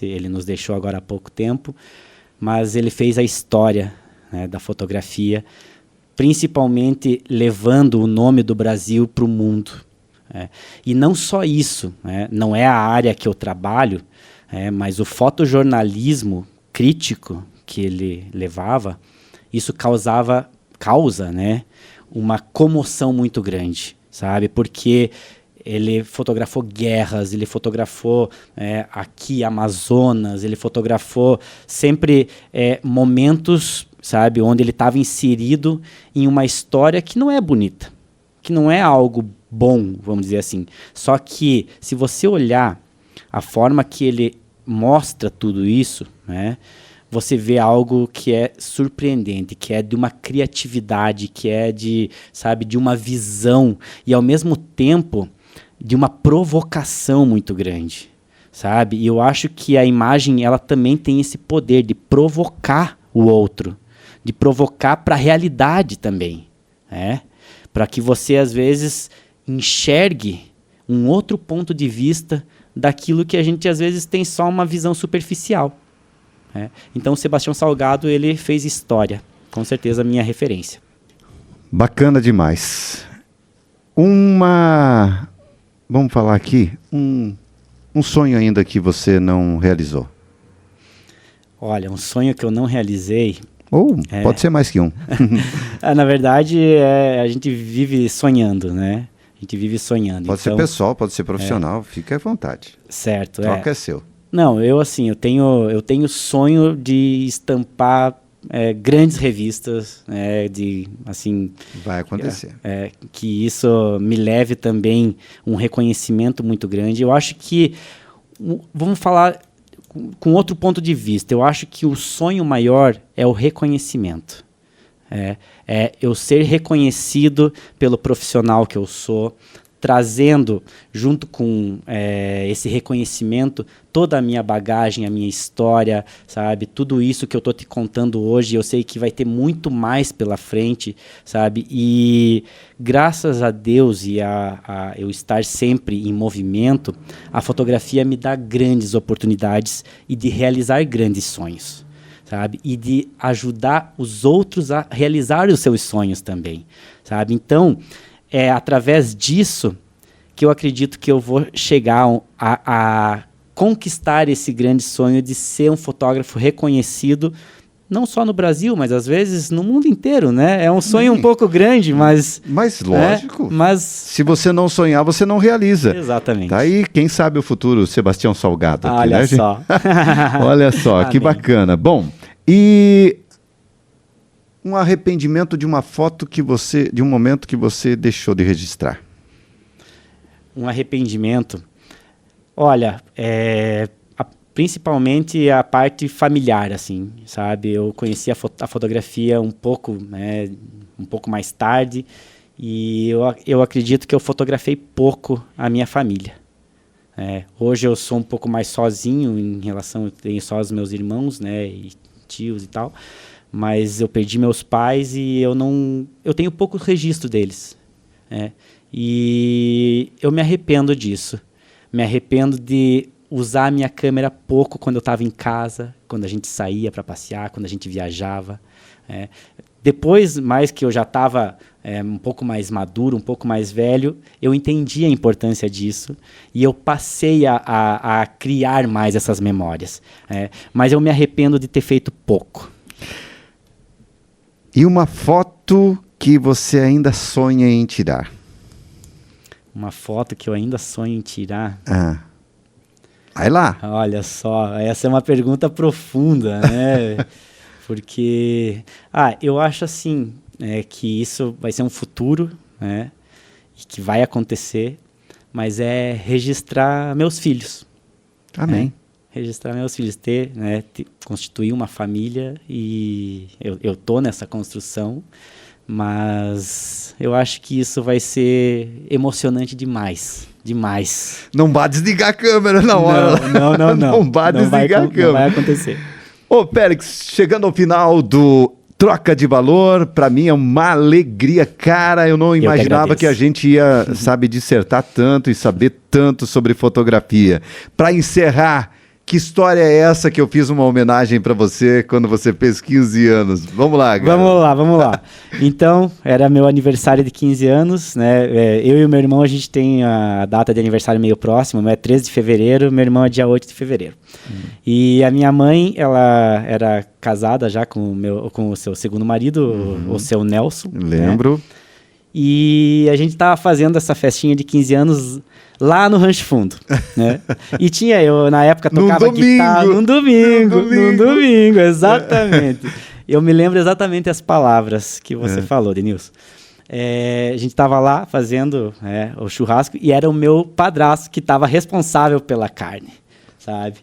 Ele nos deixou agora há pouco tempo, mas ele fez a história da fotografia, principalmente levando o nome do Brasil para o mundo. E não só isso, não é a área que eu trabalho, mas o fotojornalismo crítico que ele levava, isso causa uma comoção muito grande, sabe? Porque ele fotografou guerras, ele fotografou aqui Amazonas, ele fotografou sempre momentos, sabe, onde ele estava inserido em uma história que não é bonita, que não é algo bom, vamos dizer assim. Só que se você olhar a forma que ele mostra tudo isso, você vê algo que é surpreendente, que é de uma criatividade, que é de uma visão e ao mesmo tempo de uma provocação muito grande, sabe? E eu acho que a imagem, ela também tem esse poder de provocar o outro, de provocar para a realidade também, para que você às vezes enxergue um outro ponto de vista daquilo que a gente às vezes tem só uma visão superficial. Então o Sebastião Salgado, ele fez história, com certeza a minha referência. Bacana demais. Vamos falar aqui, um sonho ainda que você não realizou. Olha, um sonho que eu não realizei... pode ser mais que um. Na verdade, a gente vive sonhando, né? A gente vive sonhando. Pode ser pessoal, pode ser profissional, fica à vontade. Certo. Troca é seu. Não, eu tenho sonho de estampar grandes revistas, vai acontecer. Que isso me leve também um reconhecimento muito grande. Eu acho que, vamos falar com outro ponto de vista, eu acho que o sonho maior é o reconhecimento. Eu ser reconhecido pelo profissional que eu sou, trazendo junto com esse reconhecimento toda a minha bagagem, a minha história, sabe? Tudo isso que eu estou te contando hoje, eu sei que vai ter muito mais pela frente, sabe? E graças a Deus e a eu estar sempre em movimento, a fotografia me dá grandes oportunidades e de realizar grandes sonhos, sabe? E de ajudar os outros a realizar os seus sonhos também, sabe? Então, é através disso que eu acredito que eu vou chegar a conquistar esse grande sonho de ser um fotógrafo reconhecido, não só no Brasil, mas às vezes no mundo inteiro, né? É um sonho um pouco grande, mas... Mas lógico, se você não sonhar, você não realiza. Exatamente. Tá aí, quem sabe o futuro Sebastião Salgado. Aqui, olha só. Olha só, que bacana. Bom, e... um arrependimento de uma foto de um momento que você deixou de registrar. Um arrependimento. Olha, principalmente a parte familiar, assim, sabe? Eu conheci a fotografia um pouco mais tarde e eu acredito que eu fotografei pouco a minha família. Hoje eu sou um pouco mais sozinho em relação, eu tenho só os meus irmãos, né, e tios e tal. Mas eu perdi meus pais e eu tenho pouco registro deles. E eu me arrependo disso. Me arrependo de usar a minha câmera pouco quando eu estava em casa, quando a gente saía para passear, quando a gente viajava. Depois, mais que eu já estava um pouco mais maduro, um pouco mais velho, eu entendi a importância disso e eu passei a criar mais essas memórias. Mas eu me arrependo de ter feito pouco. E uma foto que você ainda sonha em tirar? Uma foto que eu ainda sonho em tirar? Vai lá. Olha só, essa é uma pergunta profunda, né? Porque, eu acho assim, que isso vai ser um futuro, né, e que vai acontecer, mas é registrar meus filhos. Amém. Registrar meus filhos, constituir uma família, e eu tô nessa construção, mas eu acho que isso vai ser emocionante demais. Demais. Não vá desligar a câmera na hora. Não. Não vá desligar a câmera. Não vai acontecer. Ô, Périx, chegando ao final do Troca de Valor, para mim é uma alegria. Cara, eu não imaginava que a gente ia, dissertar tanto e saber tanto sobre fotografia. Para encerrar, que história é essa que eu fiz uma homenagem para você quando você fez 15 anos? Vamos lá, cara. Vamos lá. Então, era meu aniversário de 15 anos, né? Eu e o meu irmão, a gente tem a data de aniversário meio próximo, é 13 de fevereiro, meu irmão é dia 8 de fevereiro. E a minha mãe, ela era casada já com o seu segundo marido, o seu Nelson. Lembro. Né? E a gente tava fazendo essa festinha de 15 anos lá no Rancho Fundo, né? E eu, na época, tocava guitarra num domingo, exatamente. Eu me lembro exatamente as palavras que você falou, Denilson. A gente tava lá fazendo o churrasco e era o meu padrasto que estava responsável pela carne, sabe?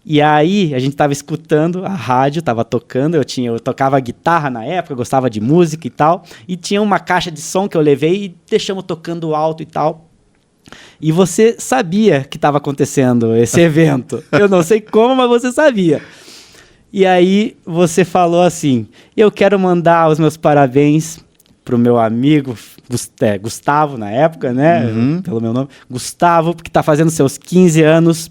E aí, a gente tava escutando a rádio, tava tocando, eu tocava guitarra na época, gostava de música e tal, e tinha uma caixa de som que eu levei e deixamos tocando alto e tal. E você sabia que estava acontecendo esse evento. Eu não sei como, mas você sabia. E aí, você falou assim, eu quero mandar os meus parabéns pro meu amigo Gustavo, na época, né? Pelo meu nome. Gustavo, porque tá fazendo seus 15 anos.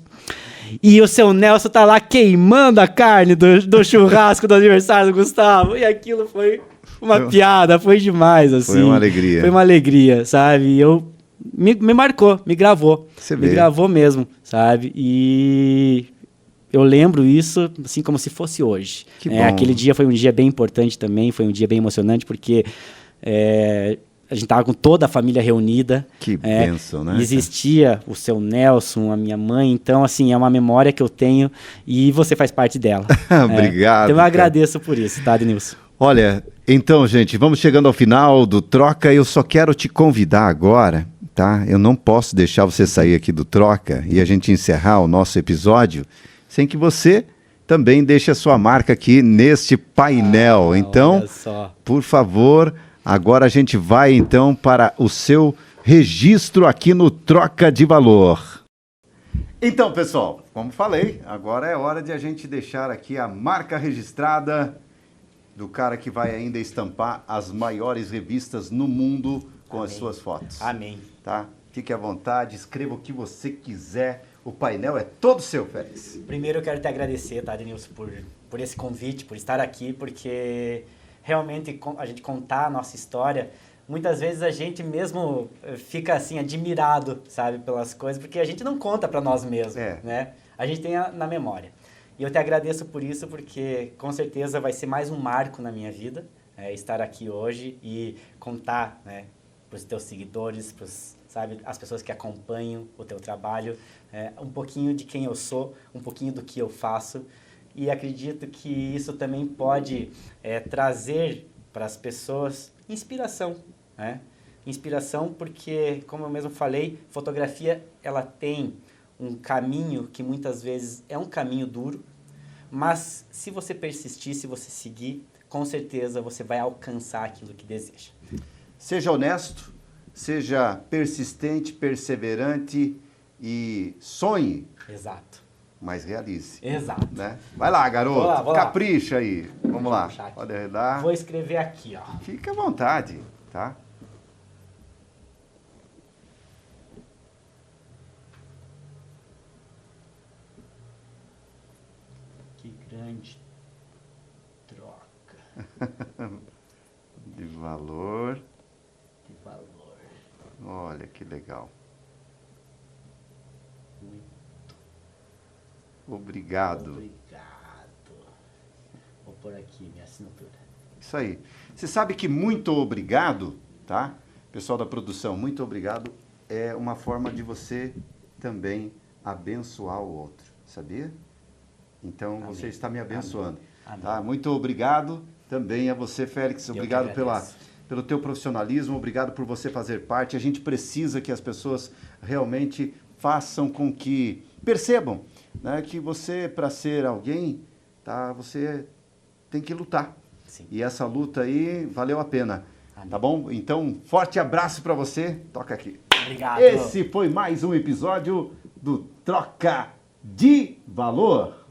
E o seu Nelson tá lá queimando a carne do churrasco do aniversário do Gustavo. E aquilo foi uma piada, foi demais, assim. Foi uma alegria. Foi uma alegria, sabe? E me marcou, me gravou. Me gravou mesmo, sabe? E eu lembro isso, assim, como se fosse hoje. Que bom. Aquele dia foi um dia bem importante também, foi um dia bem emocionante, porque a gente estava com toda a família reunida. Que bênção, né? Existia o seu Nelson, a minha mãe. Então, assim, é uma memória que eu tenho e você faz parte dela. Obrigado. Então, eu agradeço por isso, tá, Denilson? Olha, então, gente, vamos chegando ao final do Troca. Eu só quero te convidar agora, tá? Eu não posso deixar você sair aqui do Troca e a gente encerrar o nosso episódio sem que você também deixe a sua marca aqui neste painel. Então, por favor... Agora a gente vai, então, para o seu registro aqui no Troca de Valor. Então, pessoal, como falei, agora é hora de a gente deixar aqui a marca registrada do cara que vai ainda estampar as maiores revistas no mundo com as suas fotos. Amém. Tá? Fique à vontade, escreva o que você quiser. O painel é todo seu, Félix. Primeiro eu quero te agradecer, tá, Denilson, por esse convite, por estar aqui, porque... realmente a gente contar a nossa história, muitas vezes a gente mesmo fica assim admirado, sabe, pelas coisas, porque a gente não conta para nós mesmos, né? A gente tem na memória. E eu te agradeço por isso, porque com certeza vai ser mais um marco na minha vida, estar aqui hoje e contar, né, para os teus seguidores, sabe, as pessoas que acompanham o teu trabalho, um pouquinho de quem eu sou, um pouquinho do que eu faço. E acredito que isso também pode trazer para as pessoas inspiração, né? Inspiração porque, como eu mesmo falei, fotografia ela tem um caminho que muitas vezes é um caminho duro, mas se você persistir, se você seguir, com certeza você vai alcançar aquilo que deseja. Seja honesto, seja persistente, perseverante e sonhe. Exato. Mas realize. Exato. Né? Vai lá, garoto. Vou Capricha aí. Vamos lá. Pode arredar. Vou escrever aqui, ó. Fica à vontade, tá? Que grande troca. De valor. De valor. Olha que legal. Obrigado. Obrigado. Vou pôr aqui minha assinatura. Isso aí. Você sabe que muito obrigado, tá? Pessoal da produção, muito obrigado é uma forma de você também abençoar o outro, sabia? Então, Amém. Você está me abençoando. Amém. Tá? Muito obrigado Também a você, Félix. Obrigado pelo teu profissionalismo, obrigado por você fazer parte. A gente precisa que as pessoas realmente façam com que percebam, né, que você, para ser alguém, tá, você tem que lutar. Sim. E essa luta aí valeu a pena. Tá bom? Então, forte abraço para você. Toca aqui. Obrigado. Esse foi mais um episódio do Troca de Valor.